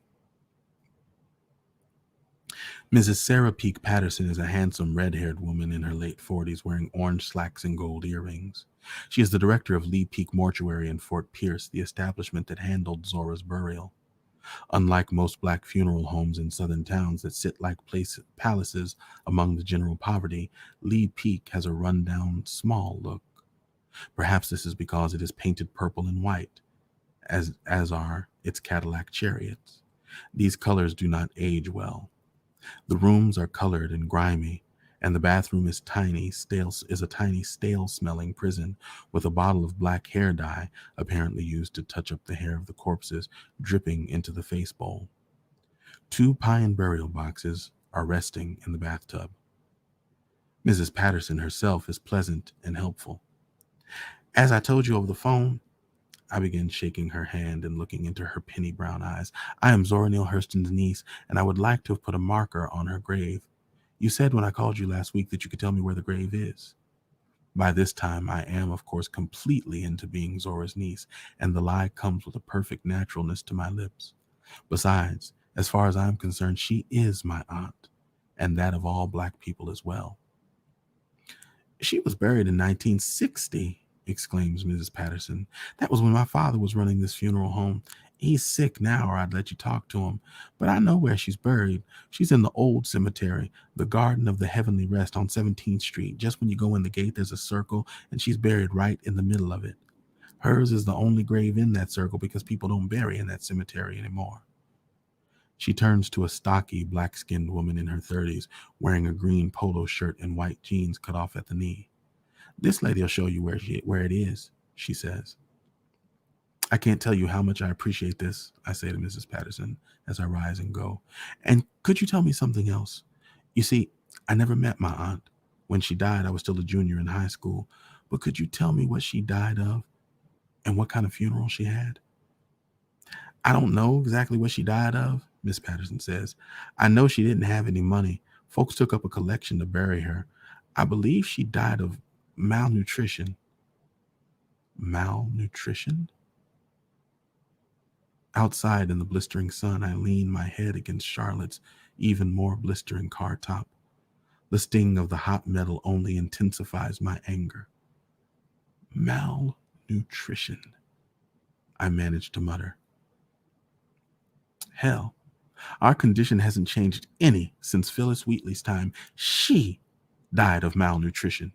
Mrs. Sarah Peake Patterson is a handsome red-haired woman in her late 40s wearing orange slacks and gold earrings. She is the director of Lee Peake Mortuary in Fort Pierce, the establishment that handled Zora's burial. Unlike most black funeral homes in southern towns that sit like palaces among the general poverty, Lee Peake has a rundown, small look. Perhaps this is because it is painted purple and white, as are its Cadillac chariots. These colors do not age well. The rooms are colored and grimy, and the bathroom is a tiny, stale-smelling prison with a bottle of black hair dye, apparently used to touch up the hair of the corpses, dripping into the face bowl. 2 pine burial boxes are resting in the bathtub. Mrs. Patterson herself is pleasant and helpful. "As I told you over the phone," I began, shaking her hand and looking into her penny brown eyes, "I am Zora Neale Hurston's niece, and I would like to have put a marker on her grave. You said when I called you last week that you could tell me where the grave is." By this time, I am, of course, completely into being Zora's niece, and the lie comes with a perfect naturalness to my lips. Besides, as far as I'm concerned, she is my aunt, and that of all black people as well. "She was buried in 1960, exclaims Mrs. Patterson. "That was when my father was running this funeral home. He's sick now, or I'd let you talk to him. But I know where she's buried. She's in the old cemetery, the Garden of the Heavenly Rest on 17th Street. Just when you go in the gate, there's a circle, and she's buried right in the middle of it. Hers is the only grave in that circle because people don't bury in that cemetery anymore." She turns to a stocky, black-skinned woman in her 30s, wearing a green polo shirt and white jeans cut off at the knee. "This lady'll show you where it is," she says. "I can't tell you how much I appreciate this," I say to Mrs. Patterson as I rise and go. "And could you tell me something else? You see, I never met my aunt. When she died, I was still a junior in high school. But could you tell me what she died of and what kind of funeral she had?" "I don't know exactly what she died of," Miss Patterson says. I know she didn't have any money. Folks took up a collection to bury her. I believe she died of malnutrition. Malnutrition? Outside in the blistering sun, I lean my head against Charlotte's even more blistering car top. The sting of the hot metal only intensifies my anger. Malnutrition, I manage to mutter. Hell, our condition hasn't changed any since Phyllis Wheatley's time. She died of malnutrition.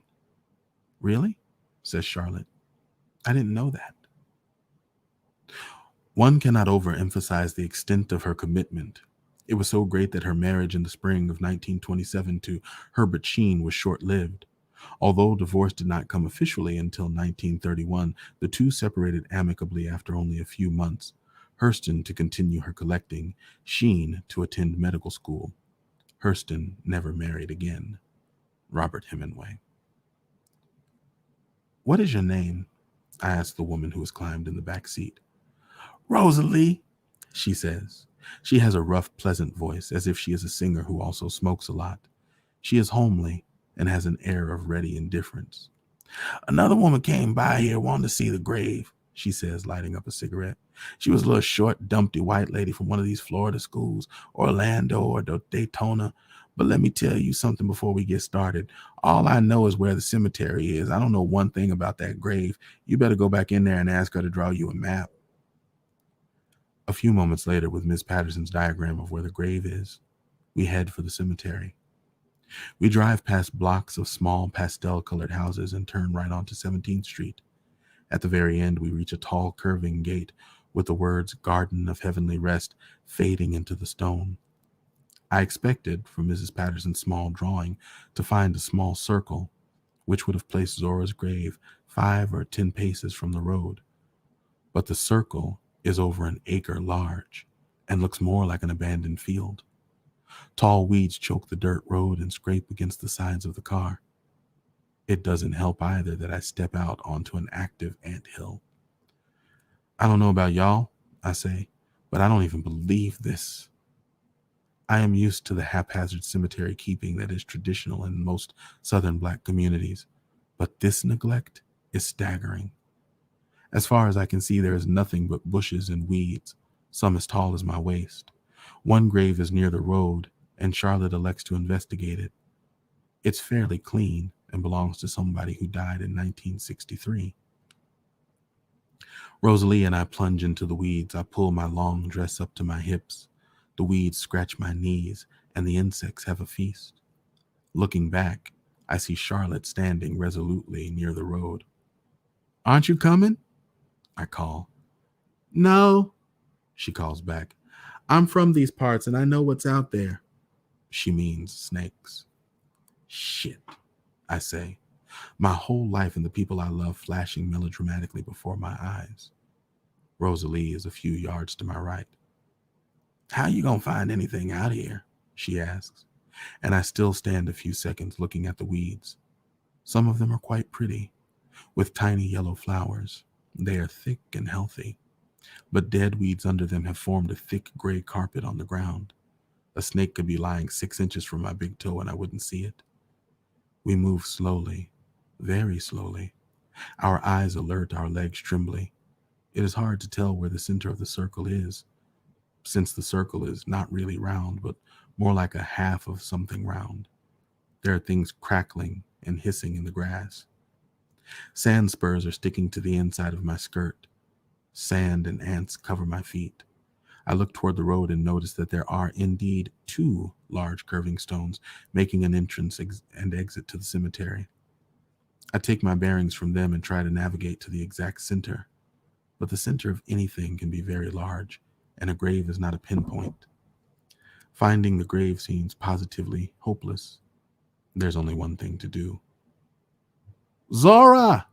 Really? Says Charlotte. I didn't know that. One cannot overemphasize the extent of her commitment. It was so great that her marriage in the spring of 1927 to Herbert Sheen was short-lived. Although divorce did not come officially until 1931, the two separated amicably after only a few months. Hurston to continue her collecting, Sheen to attend medical school. Hurston never married again. Robert Hemingway. What is your name? I asked the woman who has climbed in the back seat. Rosalie, she says. She has a rough, pleasant voice, as if she is a singer who also smokes a lot. She is homely and has an air of ready indifference. Another woman came by here wanting to see the grave, she says, lighting up a cigarette. She was a little short, dumpty white lady from one of these Florida schools, Orlando or Daytona. But let me tell you something before we get started. All I know is where the cemetery is. I don't know one thing about that grave. You better go back in there and ask her to draw you a map. A few moments later, with Miss Patterson's diagram of where the grave is, we head for the cemetery. We drive past blocks of small pastel-colored houses and turn right onto 17th Street. At the very end, we reach a tall, curving gate with the words Garden of Heavenly Rest fading into the stone. I expected, from Mrs. Patterson's small drawing, to find a small circle, which would have placed Zora's grave 5 or 10 paces from the road. But the circle is over an acre large and looks more like an abandoned field. Tall weeds choke the dirt road and scrape against the sides of the car. It doesn't help either that I step out onto an active anthill. I don't know about y'all, I say, but I don't even believe this. I am used to the haphazard cemetery keeping that is traditional in most Southern Black communities, but this neglect is staggering. As far as I can see, there is nothing but bushes and weeds, some as tall as my waist. One grave is near the road, and Charlotte elects to investigate it. It's fairly clean and belongs to somebody who died in 1963. Rosalie and I plunge into the weeds. I pull my long dress up to my hips. The weeds scratch my knees, and the insects have a feast. Looking back, I see Charlotte standing resolutely near the road. Aren't you coming? I call. No, she calls back. I'm from these parts and I know what's out there. She means snakes. Shit, I say, my whole life and the people I love flashing melodramatically before my eyes. Rosalie is a few yards to my right. How you gonna find anything out here? She asks, and I still stand a few seconds looking at the weeds. Some of them are quite pretty, with tiny yellow flowers. They are thick and healthy, but dead weeds under them have formed a thick gray carpet on the ground. A snake could be lying 6 inches from my big toe and I wouldn't see it. We move slowly, very slowly, our eyes alert, our legs trembling. It is hard to tell where the center of the circle is, since the circle is not really round, but more like a half of something round. There are things crackling and hissing in the grass. Sand spurs are sticking to the inside of my skirt. Sand and ants cover my feet. I look toward the road and notice that there are indeed 2 large curving stones making an entrance and exit to the cemetery. I take my bearings from them and try to navigate to the exact center. But the center of anything can be very large, and a grave is not a pinpoint. Finding the grave seems positively hopeless. There's only one thing to do. Zora!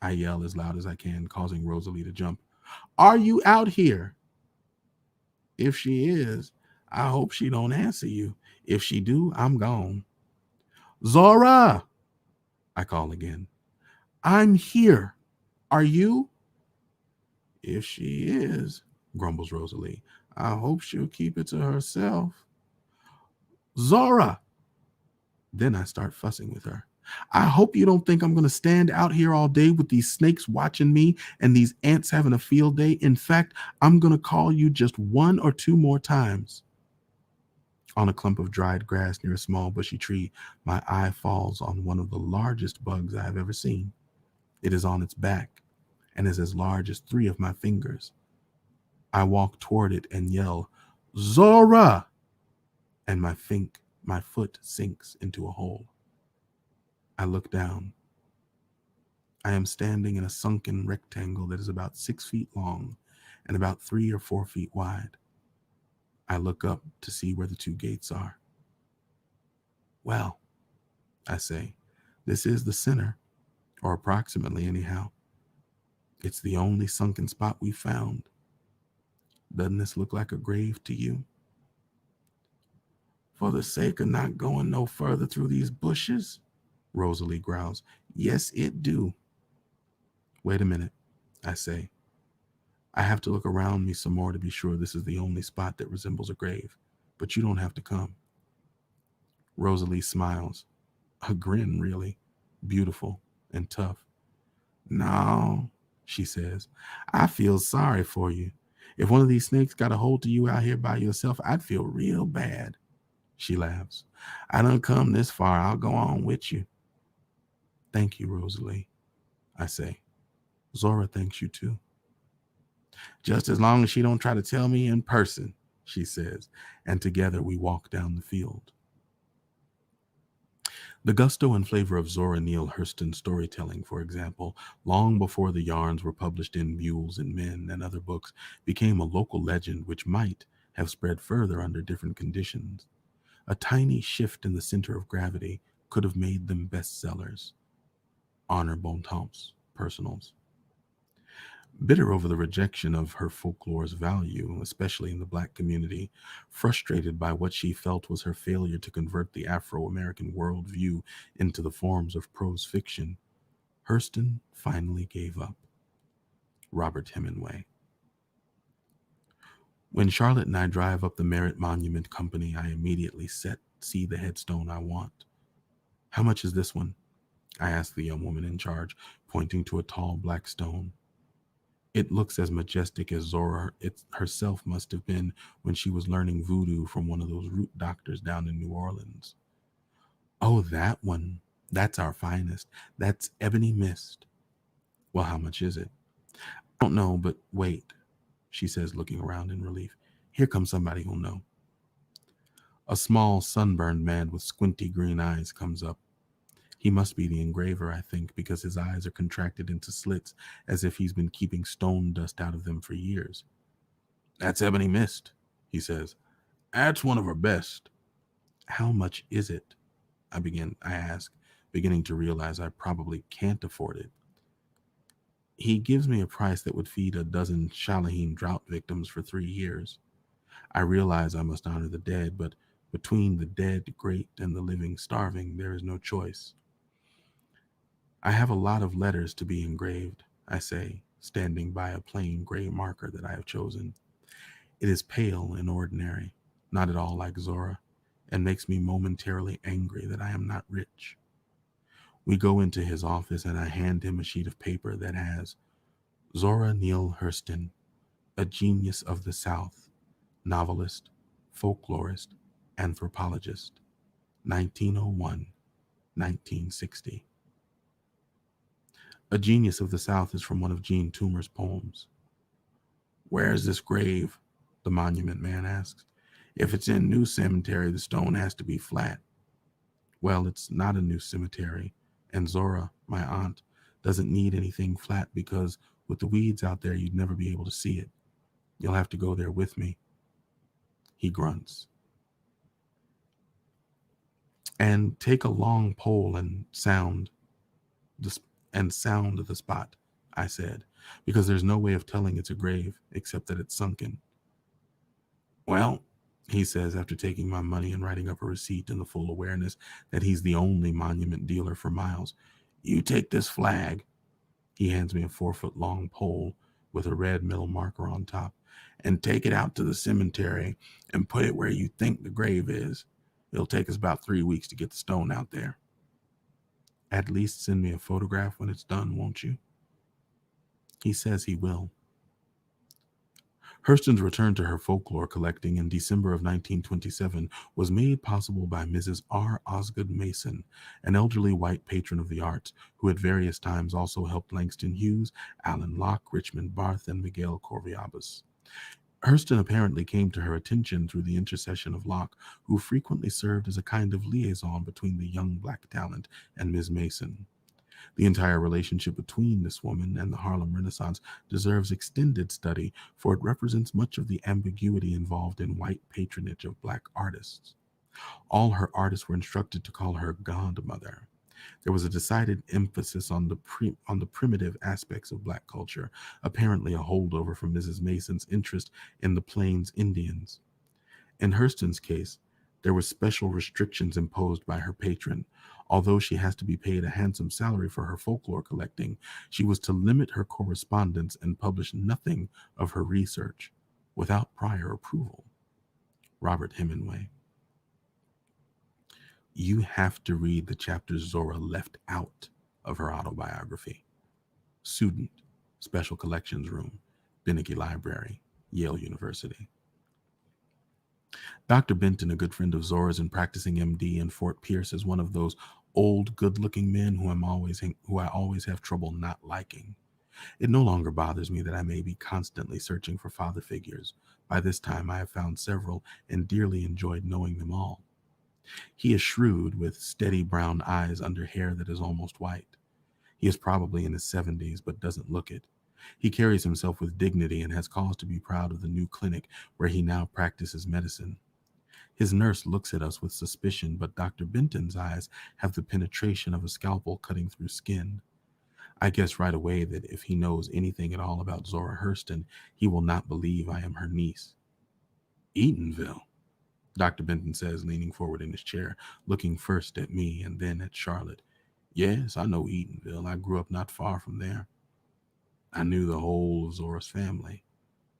I yell as loud as I can, causing Rosalie to jump. Are you out here? If she is, I hope she don't answer you. If she do, I'm gone. Zora! I call again. I'm here. Are you? If she is, grumbles Rosalie, I hope she'll keep it to herself. Zora! Then I start fussing with her. I hope you don't think I'm going to stand out here all day with these snakes watching me and these ants having a field day. In fact, I'm going to call you just one or two more times. On a clump of dried grass near a small bushy tree, my eye falls on one of the largest bugs I have ever seen. It is on its back and is as large as three of my fingers. I walk toward it and yell, Zora! And my foot sinks into a hole. I look down. I am standing in a sunken rectangle that is about 6 feet long and about 3 or 4 feet wide. I look up to see where the two gates are. Well, I say, this is the center, or approximately anyhow. It's the only sunken spot we found. Doesn't this look like a grave to you? For the sake of not going no further through these bushes, Rosalie growls. Yes, it do. Wait a minute, I say. I have to look around me some more to be sure this is the only spot that resembles a grave, but you don't have to come. Rosalie smiles, a grin really, beautiful and tough. No, she says, I feel sorry for you. If one of these snakes got a hold of you out here by yourself, I'd feel real bad. She laughs. I done come this far. I'll go on with you. Thank you, Rosalie, I say. Zora thanks you too. Just as long as she don't try to tell me in person, she says, and together we walk down the field. The gusto and flavor of Zora Neale Hurston's storytelling, for example, long before the yarns were published in Mules and Men and other books, became a local legend which might have spread further under different conditions. A tiny shift in the center of gravity could have made them bestsellers. Honor Bontemps, Personals. Bitter over the rejection of her folklore's value, especially in the Black community, frustrated by what she felt was her failure to convert the Afro-American worldview into the forms of prose fiction, Hurston finally gave up. Robert Hemingway. When Charlotte and I drive up the Merritt Monument Company, I immediately see the headstone I want. How much is this one? I ask the young woman in charge, pointing to a tall black stone. It looks as majestic as Zora herself must have been when she was learning voodoo from one of those root doctors down in New Orleans. Oh, that one. That's our finest. That's ebony mist. Well, how much is it? I don't know, but wait, she says, looking around in relief. Here comes somebody who'll know. A small, sunburned man with squinty green eyes comes up. He must be the engraver, I think, because his eyes are contracted into slits as if he's been keeping stone dust out of them for years. That's ebony mist, he says. That's one of our best. How much is it? I ask, beginning to realize I probably can't afford it. He gives me a price that would feed a dozen Shalaheen drought victims for 3 years. I realize I must honor the dead, but between the dead great and the living starving, there is no choice. I have a lot of letters to be engraved, I say, standing by a plain gray marker that I have chosen. It is pale and ordinary, not at all like Zora, and makes me momentarily angry that I am not rich. We go into his office and I hand him a sheet of paper that has Zora Neale Hurston, a genius of the South, novelist, folklorist, anthropologist, 1901-1960. A Genius of the South is from one of Jean Toomer's poems. Where is this grave? The monument man asks. If it's in New Cemetery, the stone has to be flat. Well, it's not a new cemetery, and Zora, my aunt, doesn't need anything flat because with the weeds out there, you'd never be able to see it. You'll have to go there with me. He grunts. And take a long pole and sound the spot, I said, because there's no way of telling it's a grave except that it's sunken. Well, he says after taking my money and writing up a receipt in the full awareness that he's the only monument dealer for miles. You take this flag. He hands me a 4-foot long pole with a red metal marker on top. and take it out to the cemetery and put it where you think the grave is. It'll take us about 3 weeks to get the stone out there. At least send me a photograph when it's done, won't you? He says he will. Hurston's return to her folklore collecting in December of 1927 was made possible by Mrs. R. Osgood Mason, an elderly white patron of the arts who at various times also helped Langston Hughes, Alan Locke, Richmond Barth, and Miguel Corviabas. Hurston apparently came to her attention through the intercession of Locke, who frequently served as a kind of liaison between the young black talent and Miss Mason. The entire relationship between this woman and the Harlem Renaissance deserves extended study, for it represents much of the ambiguity involved in white patronage of black artists. All her artists were instructed to call her godmother. There was a decided emphasis on the primitive aspects of black culture, apparently a holdover from Mrs. Mason's interest in the Plains Indians. In Hurston's case, there were special restrictions imposed by her patron. Although she has to be paid a handsome salary for her folklore collecting, she was to limit her correspondence and publish nothing of her research without prior approval. Robert Hemingway. You have to read the chapters Zora left out of her autobiography. Student, Special Collections Room, Beneke Library, Yale University. Dr. Benton, a good friend of Zora's and practicing MD in Fort Pierce, is one of those old, good-looking men who I always have trouble not liking. It no longer bothers me that I may be constantly searching for father figures. By this time, I have found several and dearly enjoyed knowing them all. He is shrewd, with steady brown eyes under hair that is almost white. He is probably in his 70s, but doesn't look it. He carries himself with dignity and has cause to be proud of the new clinic where he now practices medicine. His nurse looks at us with suspicion, but Dr. Benton's eyes have the penetration of a scalpel cutting through skin. I guess right away that if he knows anything at all about Zora Hurston, he will not believe I am her niece. Eatonville, Dr. Benton says, leaning forward in his chair, looking first at me and then at Charlotte. Yes, I know Eatonville. I grew up not far from there. I knew the whole of Zora's family.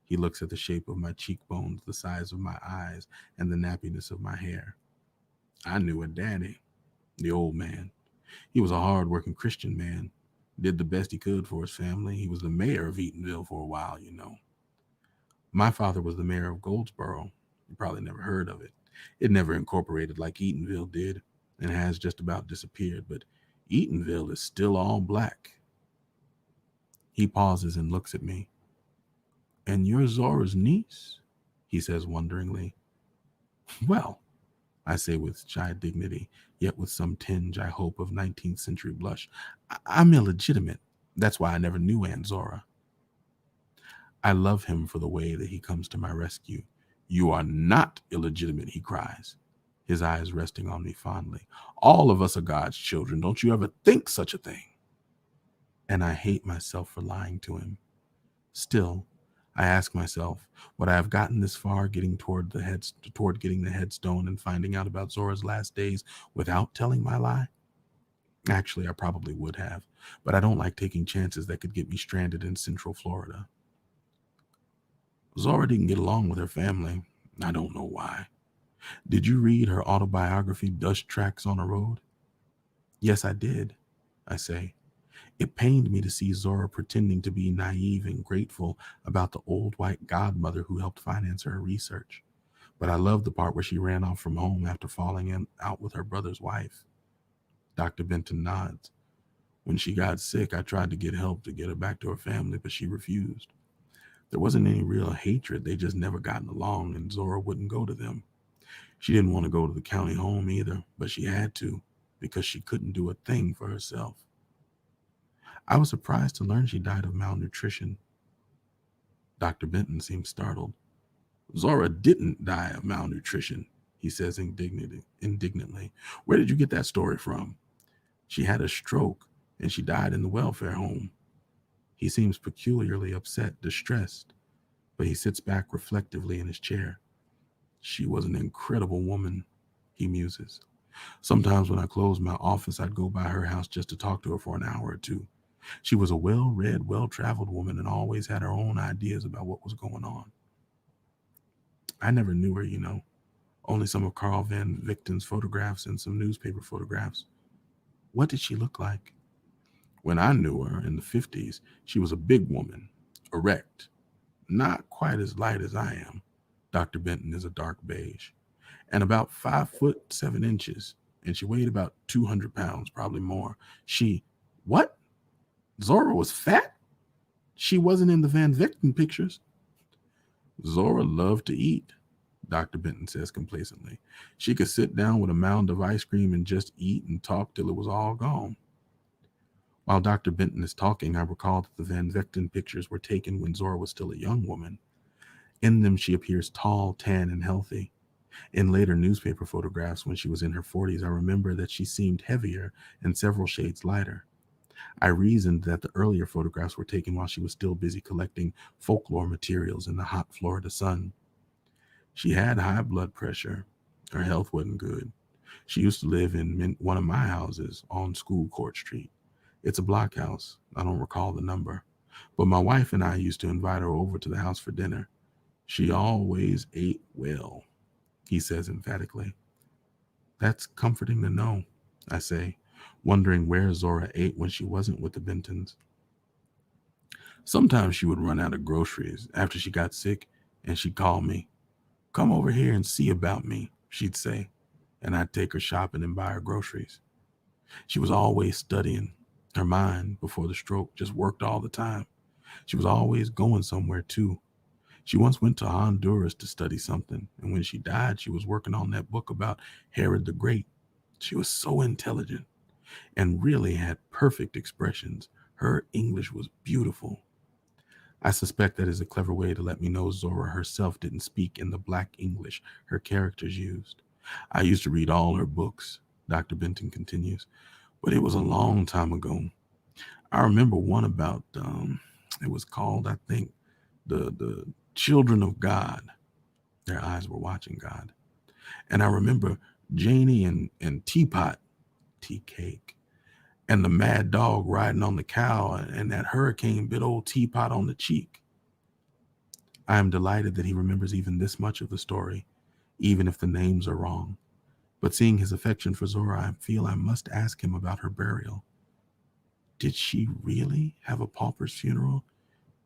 He looks at the shape of my cheekbones, the size of my eyes, and the nappiness of my hair. I knew her daddy, the old man. He was a hard-working Christian man, did the best he could for his family. He was the mayor of Eatonville for a while, you know. My father was the mayor of Goldsboro. You probably never heard of it. It never incorporated like Eatonville did and has just about disappeared, but Eatonville is still all black. He pauses and looks at me. And you're Zora's niece? He says wonderingly. Well, I say with shy dignity, yet with some tinge, I hope, of 19th century blush. I'm illegitimate. That's why I never knew Aunt Zora. I love him for the way that he comes to my rescue. You are not illegitimate, he cries, his eyes resting on me fondly. All of us are God's children. Don't you ever think such a thing. And I hate myself for lying to him. Still, I ask myself, would I have gotten this far getting toward getting the headstone and finding out about Zora's last days without telling my lie? Actually, I probably would have, but I don't like taking chances that could get me stranded in Central Florida. Zora didn't get along with her family. I don't know why. Did you read her autobiography, Dust Tracks on a Road? Yes, I did, I say. It pained me to see Zora pretending to be naive and grateful about the old white godmother who helped finance her research. But I loved the part where she ran off from home after falling out with her brother's wife. Dr. Benton nods. When she got sick, I tried to get help to get her back to her family, but she refused. There wasn't any real hatred. They just never gotten along, and Zora wouldn't go to them. She didn't want to go to the county home either, but she had to because she couldn't do a thing for herself. I was surprised to learn she died of malnutrition. Dr. Benton seemed startled. Zora didn't die of malnutrition, he says indignantly. Where did you get that story from? She had a stroke, and she died in the welfare home. He seems peculiarly upset, distressed, but he sits back reflectively in his chair. She was an incredible woman, he muses. Sometimes when I closed my office, I'd go by her house just to talk to her for an hour or two. She was a well-read, well-traveled woman and always had her own ideas about what was going on. I never knew her, only some of Carl Van Victen's photographs and some newspaper photographs. What did she look like? When I knew her in the 50s, she was a big woman, erect, not quite as light as I am. Dr. Benton is a dark beige, and about 5 foot 7 inches, and she weighed about 200 pounds, probably more. What? Zora was fat? She wasn't in the Van Vechten pictures. Zora loved to eat, Dr. Benton says complacently. She could sit down with a mound of ice cream and just eat and talk till it was all gone. While Dr. Benton is talking, I recall that the Van Vechten pictures were taken when Zora was still a young woman. In them, she appears tall, tan, and healthy. In later newspaper photographs, when she was in her 40s, I remember that she seemed heavier and several shades lighter. I reasoned that the earlier photographs were taken while she was still busy collecting folklore materials in the hot Florida sun. She had high blood pressure. Her health wasn't good. She used to live in one of my houses on School Court Street. It's a block house. I don't recall the number. But my wife and I used to invite her over to the house for dinner. She always ate well, he says emphatically. That's comforting to know, I say, wondering where Zora ate when she wasn't with the Bentons. Sometimes she would run out of groceries after she got sick, and she'd call me. Come over here and see about me, she'd say, and I'd take her shopping and buy her groceries. She was always studying. Her mind, before the stroke, just worked all the time. She was always going somewhere, too. She once went to Honduras to study something, and when she died, she was working on that book about Herod the Great. She was so intelligent and really had perfect expressions. Her English was beautiful. I suspect that is a clever way to let me know Zora herself didn't speak in the black English her characters used. I used to read all her books, Dr. Benton continues, but it was a long time ago. I remember one about, it was called, I think, the Children of God. Their eyes were watching God. And I remember Janie and Teapot, tea cake, and the mad dog riding on the cow, and that hurricane bit old Teapot on the cheek. I am delighted that he remembers even this much of the story, even if the names are wrong. But seeing his affection for Zora, I feel I must ask him about her burial. Did she really have a pauper's funeral?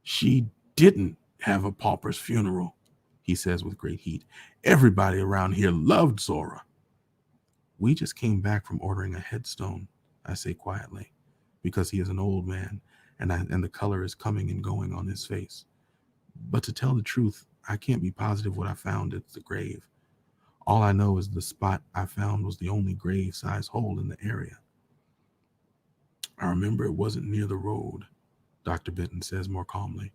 She didn't have a pauper's funeral, he says with great heat. Everybody around here loved Zora. We just came back from ordering a headstone, I say quietly, because he is an old man and the color is coming and going on his face. But to tell the truth, I can't be positive what I found at the grave. All I know is the spot I found was the only grave-sized hole in the area. I remember it wasn't near the road, Dr. Benton says more calmly.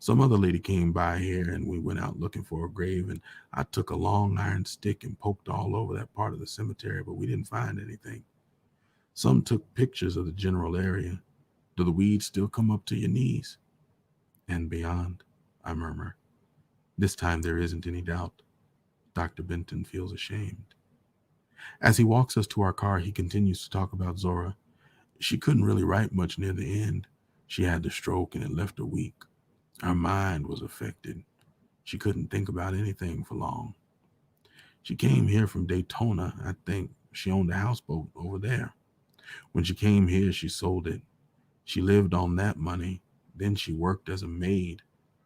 Some other lady came by here and we went out looking for a grave, and I took a long iron stick and poked all over that part of the cemetery, but we didn't find anything. Some took pictures of the general area. Do the weeds still come up to your knees? And beyond, I murmur. This time there isn't any doubt. Dr. Benton feels ashamed. As he walks us to our car, he continues to talk about Zora. She couldn't really write much near the end. She had the stroke and it left her weak. Her mind was affected. She couldn't think about anything for long. She came here from Daytona. I think she owned a houseboat over there. When she came here, she sold it. She lived on that money. Then she worked as a maid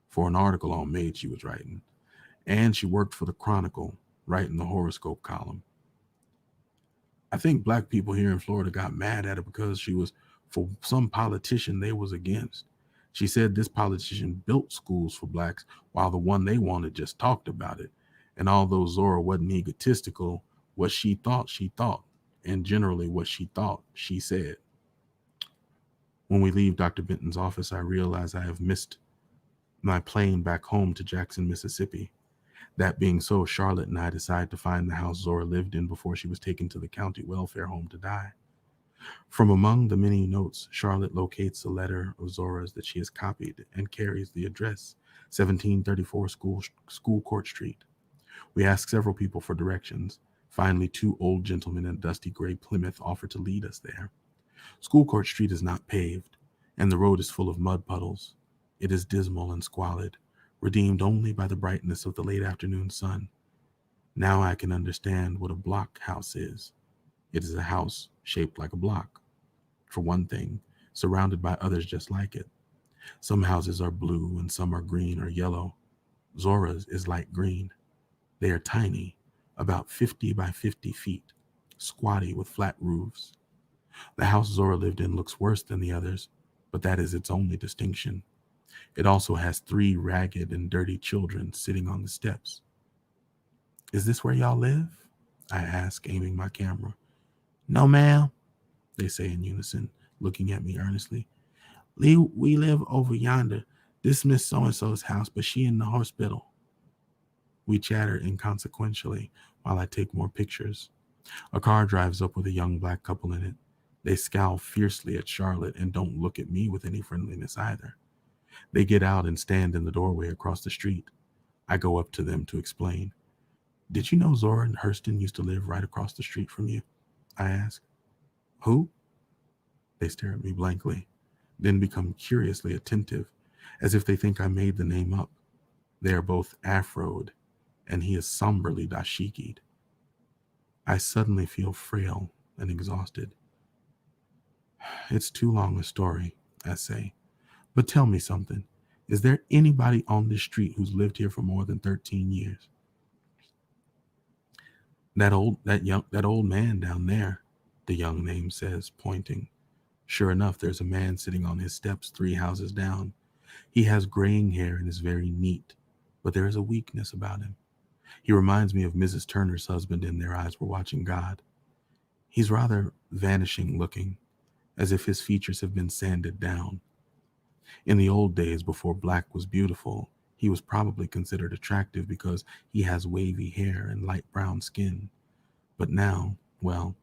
for an article on maids she was writing. And she worked for the Chronicle, writing the horoscope column. I think black people here in Florida got mad at her because she was for some politician they was against. She said this politician built schools for blacks while the one they wanted just talked about it. And although Zora wasn't egotistical, what she thought, and generally what she thought, she said. When we leave Dr. Benton's office, I realize I have missed my plane back home to Jackson, Mississippi. That being so, Charlotte and I decide to find the house Zora lived in before she was taken to the county welfare home to die. From among the many notes, Charlotte locates a letter of Zora's that she has copied and carries the address, 1734 School Court Street. We ask several people for directions. Finally, two old gentlemen in a dusty gray Plymouth offer to lead us there. School Court Street is not paved, and the road is full of mud puddles. It is dismal and squalid. redeemed only by the brightness of the late afternoon sun. Now I can understand what a block house is. It is a house shaped like a block, for one thing, surrounded by others just like it. Some houses are blue and some are green or yellow. Zora's is light green. They are tiny, about 50 by 50 feet, squatty with flat roofs. The house Zora lived in looks worse than the others, but that is its only distinction. It also has three ragged and dirty children sitting on the steps. Is this where y'all live? I ask, aiming my camera. No, ma'am, they say in unison, looking at me earnestly. We live over yonder. This Miss So-and-so's house, but she in the hospital. We chatter inconsequentially while I take more pictures. A car drives up with a young black couple in it. They scowl fiercely at Charlotte and don't look at me with any friendliness either. They get out and stand in the doorway across the street. I go up to them to explain. Did you know Zora and Hurston used to live right across the street from you? I ask. Who? They stare at me blankly, then become curiously attentive, as if they think I made the name up. They are both afroed, and he is somberly dashiki'd. I suddenly feel frail and exhausted. It's too long a story, I say. But tell me something. Is there anybody on this street who's lived here for more than 13 years? That old man down there, the young name says, pointing. Sure enough, there's a man sitting on his steps 3 houses down. He has graying hair and is very neat, but there is a weakness about him. He reminds me of Mrs. Turner's husband in Their Eyes Were Watching God. He's rather vanishing looking, as if his features have been sanded down. In the old days, before black was beautiful, he was probably considered attractive because he has wavy hair and light brown skin. But now, well,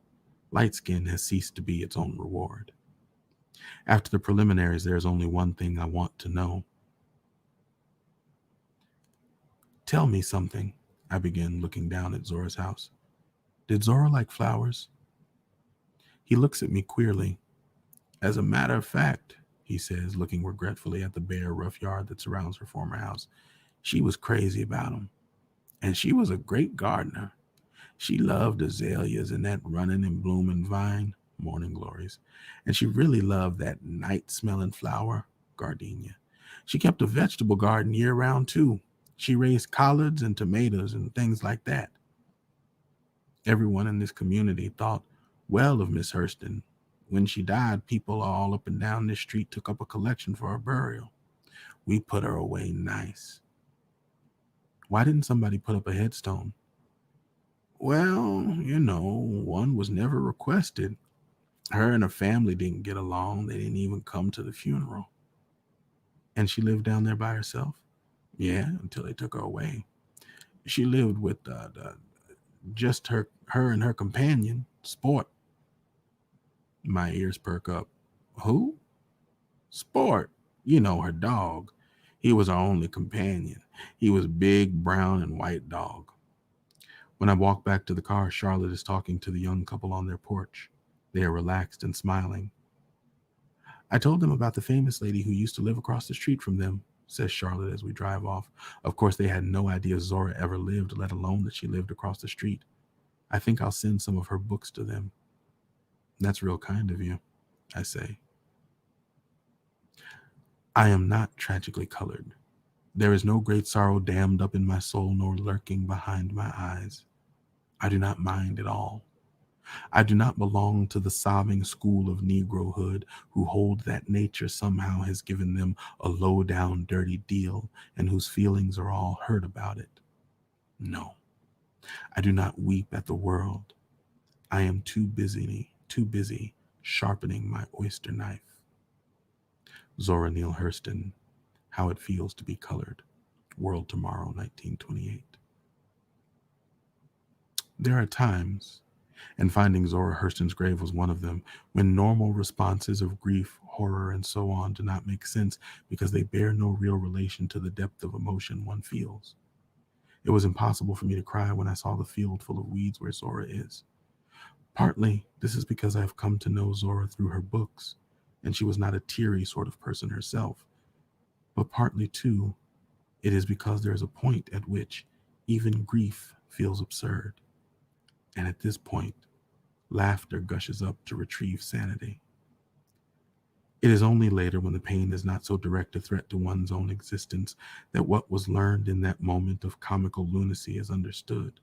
light skin has ceased to be its own reward. After the preliminaries, there is only one thing I want to know. Tell me something, I begin, looking down at Zora's house. Did Zora like flowers? He looks at me queerly. As a matter of fact, he says, looking regretfully at the bare, rough yard that surrounds her former house, she was crazy about them. And she was a great gardener. She loved azaleas and that running and blooming vine, morning glories. And she really loved that night-smelling flower, gardenia. She kept a vegetable garden year-round, too. She raised collards and tomatoes and things like that. Everyone in this community thought well of Miss Hurston. When she died, people all up and down this street took up a collection for her burial. We put her away nice. Why didn't somebody put up a headstone? Well, one was never requested. Her and her family didn't get along. They didn't even come to the funeral. And she lived down there by herself? Yeah, until they took her away. She lived with just her and her companion, Sport. My ears perk up. Who? Sport. Her dog. He was our only companion. He was a big brown and white dog. When I walk back to the car, Charlotte is talking to the young couple on their porch. They are relaxed and smiling. I told them about the famous lady who used to live across the street from them, says Charlotte as we drive off. Of course, they had no idea Zora ever lived, let alone that she lived across the street. I think I'll send some of her books to them. That's real kind of you, I say. I am not tragically colored. There is no great sorrow dammed up in my soul nor lurking behind my eyes. I do not mind at all. I do not belong to the sobbing school of Negrohood who hold that nature somehow has given them a low-down, dirty deal and whose feelings are all hurt about it. No, I do not weep at the world. I am too busy sharpening my oyster knife. Zora Neale Hurston, How It Feels to Be Colored. World Tomorrow, 1928. There are times, and finding Zora Hurston's grave was one of them, when normal responses of grief, horror, and so on do not make sense because they bear no real relation to the depth of emotion one feels. It was impossible for me to cry when I saw the field full of weeds where Zora is. Partly, this is because I have come to know Zora through her books, and she was not a teary sort of person herself. But partly, too, It is because there is a point at which even grief feels absurd. And at this point, laughter gushes up to retrieve sanity. It is only later, when the pain is not so direct a threat to one's own existence, that what was learned in that moment of comical lunacy is understood.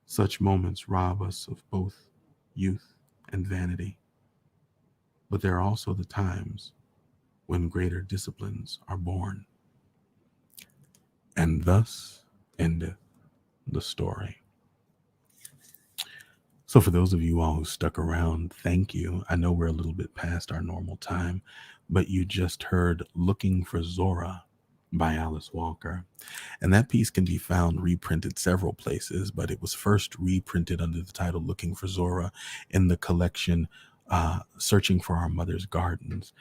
Such moments rob us of both youth and vanity, but there are also the times when greater disciplines are born. And thus endeth the story. So, for those of you all who stuck around, thank you. I know we're a little bit past our normal time, but you just heard Looking for Zora by Alice Walker. And that piece can be found reprinted several places, but it was first reprinted under the title Looking for Zora in the collection Searching for Our Mother's Gardens.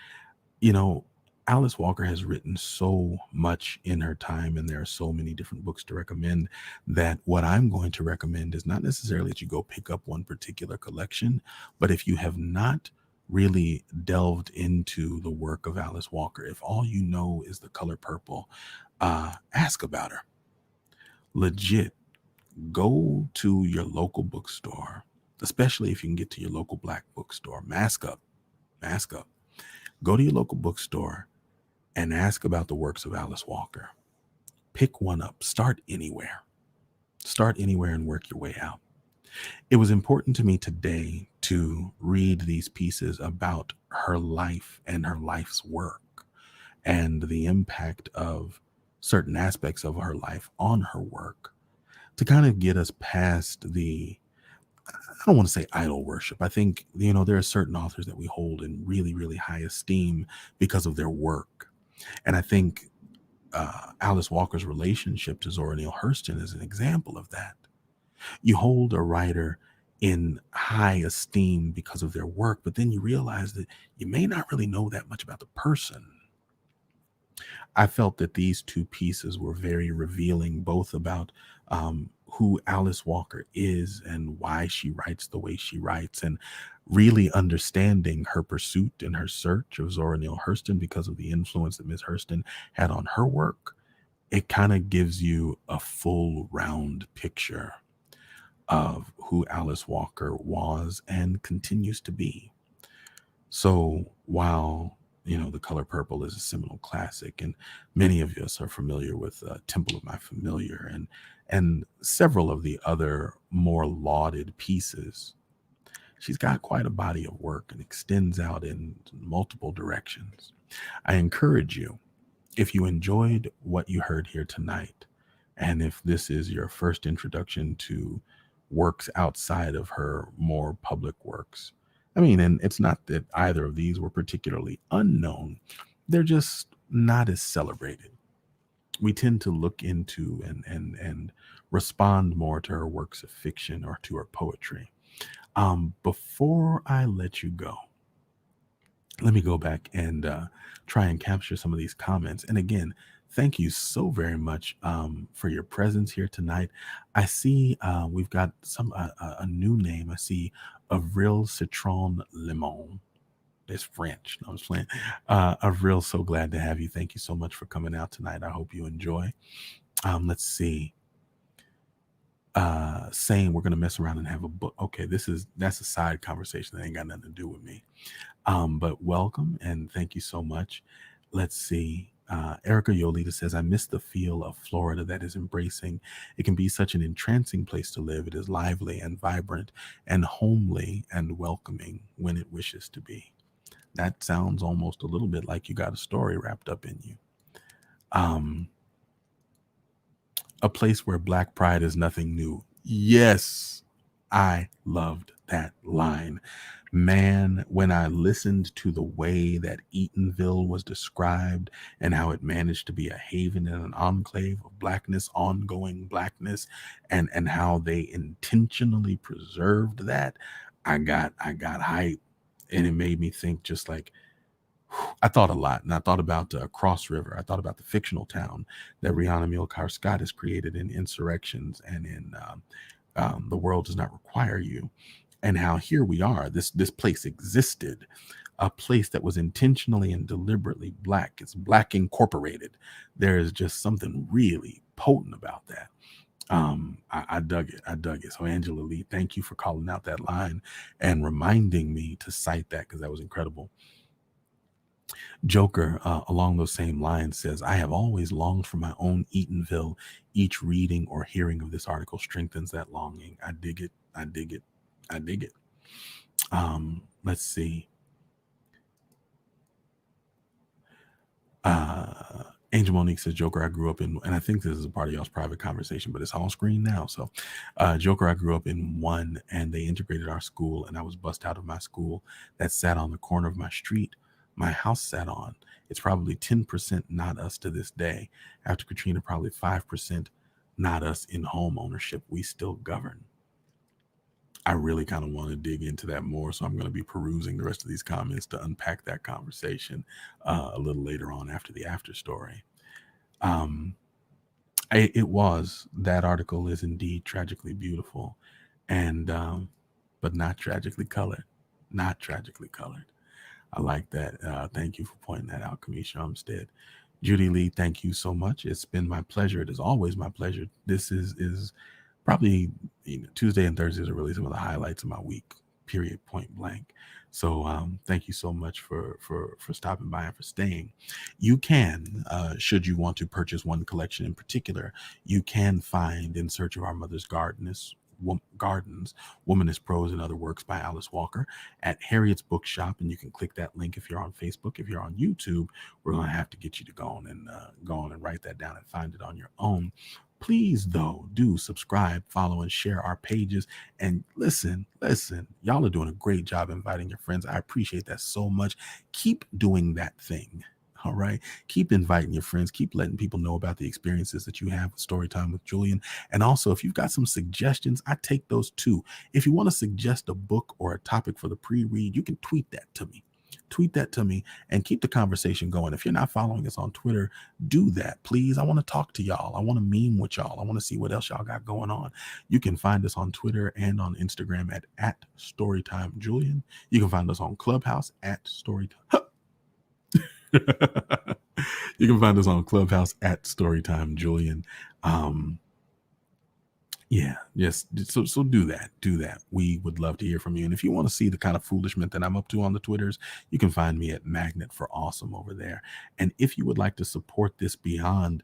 You know, Alice Walker has written so much in her time, and there are so many different books to recommend, that what I'm going to recommend is not necessarily that you go pick up one particular collection, but if you have not really delved into the work of Alice Walker, if all you know is The Color Purple, ask about her. Legit, go to your local bookstore, especially if you can get to your local black bookstore. Mask up. Go to your local bookstore and ask about the works of Alice Walker. Pick one up. Start anywhere. Start anywhere and work your way out. It was important to me today to read these pieces about her life and her life's work and the impact of certain aspects of her life on her work, to kind of get us past the, I don't want to say idol worship. I think, there are certain authors that we hold in really, really high esteem because of their work. And I think Alice Walker's relationship to Zora Neale Hurston is an example of that. You hold a writer in high esteem because of their work, but then you realize that you may not really know that much about the person. I felt that these two pieces were very revealing, both about who Alice Walker is and why she writes the way she writes, and really understanding her pursuit and her search of Zora Neale Hurston because of the influence that Ms. Hurston had on her work. It kind of gives you a full round picture of who Alice Walker was and continues to be. So while The Color Purple is a seminal classic, and many of us are familiar with Temple of My Familiar and several of the other more lauded pieces, she's got quite a body of work and extends out in multiple directions. I encourage you, if you enjoyed what you heard here tonight, and if this is your first introduction to works outside of her more public works, I mean, and it's not that either of these were particularly unknown, they're just not as celebrated. We tend to look into and respond more to her works of fiction or to her poetry. Before I let you go, let me go back and try and capture some of these comments. And again, thank you so very much for your presence here tonight. I see we've got a new name. I see Avril Citron Limon. It's French. No, I'm just playing. Avril, so glad to have you. Thank you so much for coming out tonight. I hope you enjoy. Let's see. Saying we're gonna mess around and have a book. Okay, that's a side conversation that ain't got nothing to do with me. But welcome and thank you so much. Let's see. Erica Yolita says, I miss the feel of Florida that is embracing. It can be such an entrancing place to live. It is lively and vibrant and homely and welcoming when it wishes to be. That sounds almost a little bit like you got a story wrapped up in you. A place where Black pride is nothing new. Yes, I loved that line. Man, when I listened to the way that Eatonville was described and how it managed to be a haven and an enclave of blackness, ongoing blackness, and how they intentionally preserved that, I got hype, and it made me think, just like, I thought a lot, and I thought about Cross River. I thought about the fictional town that Rihanna Milcar Scott has created in Insurrections and in The World Does Not Require You, and how here we are. This place existed, a place that was intentionally and deliberately black. It's Black Incorporated. There is just something really potent about that. I dug it. I dug it. So Angela Lee, thank you for calling out that line and reminding me to cite that because that was incredible. Joker, along those same lines, says, I have always longed for my own Eatonville. Each reading or hearing of this article strengthens that longing. I dig it. I dig it. I dig it. Let's see. Angel Monique says, Joker, I grew up in, and I think this is a part of y'all's private conversation, but it's on screen now. So, Joker, I grew up in one, and they integrated our school, and I was bussed out of my school that sat on the corner of my street. My house sat on. It's probably 10% not us to this day. After Katrina, probably 5% not us in home ownership. We still govern. I really kind of want to dig into that more. So I'm going to be perusing the rest of these comments to unpack that conversation a little later on after the after story. That article is indeed tragically beautiful, and but not tragically colored. Not tragically colored. I like that. Thank you for pointing that out, Kamisha Umstead. Judy Lee, thank you so much. It's been my pleasure. It is always my pleasure. This is probably, Tuesday and Thursdays are really some of the highlights of my week. Period. Point blank. So thank you so much for stopping by and for staying. You can, should you want to purchase one collection in particular, you can find In Search of Our Mother's Gardens, Womanist Prose and Other Works by Alice Walker at Harriet's Bookshop, and you can click that link if you're on Facebook. If you're on YouTube, we're going to have to get you to go on and write that down and find it on your own. Please, though, do subscribe, follow, and share our pages. And listen, y'all are doing a great job inviting your friends. I appreciate that so much. Keep doing that thing. All right. Keep inviting your friends. Keep letting people know about the experiences that you have with Storytime with Julian. And also, if you've got some suggestions, I take those too. If you want to suggest a book or a topic for the pre-read, you can tweet that to me. Tweet that to me and keep the conversation going. If you're not following us on Twitter, do that, please. I want to talk to y'all. I want to meme with y'all. I want to see what else y'all got going on. You can find us on Twitter and on Instagram at StorytimeJulian. You can find us on Clubhouse at Storytime. You can find us on Clubhouse at Storytime Julian. Yes. So do that. We would love to hear from you. And if you want to see the kind of foolishment that I'm up to on the Twitters, you can find me at Magnet for Awesome over there. And if you would like to support this beyond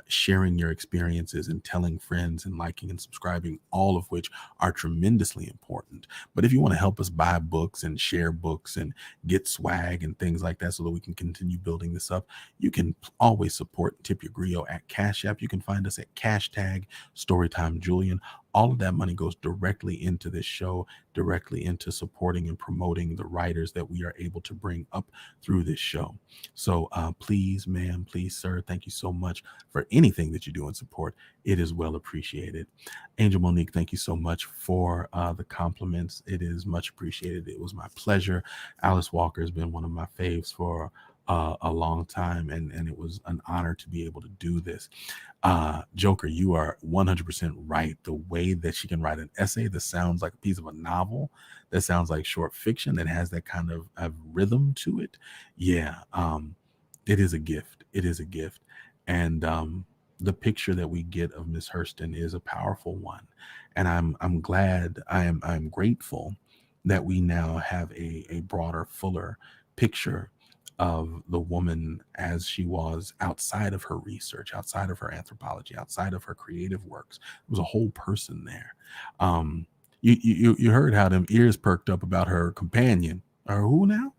sharing your experiences and telling friends and liking and subscribing, all of which are tremendously important. But if you want to help us buy books and share books and get swag and things like that so that we can continue building this up, you can always support Tip Your Griot at Cash App. You can find us at #Storytime Julian. All of that money goes directly into this show, directly into supporting and promoting the writers that we are able to bring up through this show. So please, ma'am, please, sir, thank you so much for anything that you do in support. It is well appreciated. Angel Monique, thank you so much for the compliments. It is much appreciated. It was my pleasure. Alice Walker has been one of my faves for a long time, and it was an honor to be able to do this. Joker, you are 100% right. The way that she can write an essay that sounds like a piece of a novel, that sounds like short fiction, that has that kind of rhythm to it. Yeah, it is a gift. It is a gift. And the picture that we get of Miss Hurston is a powerful one. And I'm glad, I'm grateful that we now have a broader, fuller picture of the woman as she was outside of her research, outside of her anthropology, outside of her creative works. There was a whole person there. You heard how them ears perked up about her companion, or who now,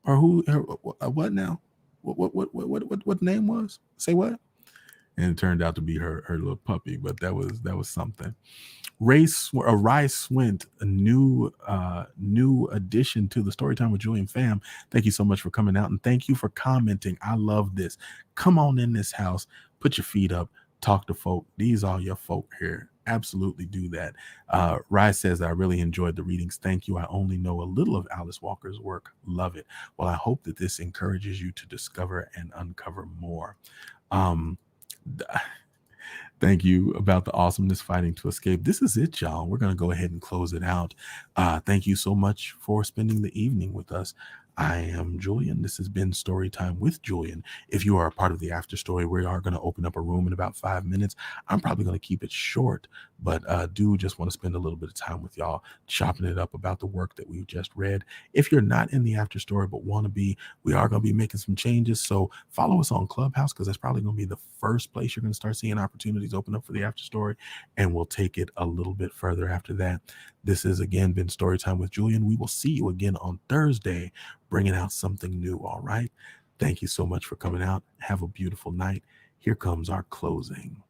or who? What now? What name was? Say what? And it turned out to be her little puppy, but that was something. Rice Swint, a new addition to the Storytime with Julian fam. Thank you so much for coming out, and thank you for commenting. I love this. Come on in this house, put your feet up, talk to folk. These are your folk here. Absolutely do that. Rice says, I really enjoyed the readings. Thank you. I only know a little of Alice Walker's work. Love it. Well, I hope that this encourages you to discover and uncover more. Thank you about the awesomeness fighting to escape. This is it, y'all. We're going to go ahead and close it out. Thank you so much for spending the evening with us. I am Julian. This has been Story Time with Julian. If you are a part of the after story, we are going to open up a room in about 5 minutes. I'm probably going to keep it short, but do just want to spend a little bit of time with y'all, chopping it up about the work that we've just read. If you're not in the after story but want to be, we are going to be making some changes. So follow us on Clubhouse because that's probably going to be the first place you're going to start seeing opportunities open up for the after story. And we'll take it a little bit further after that. This has again been Storytime with Julian. We will see you again on Thursday, bringing out something new. All right. Thank you so much for coming out. Have a beautiful night. Here comes our closing.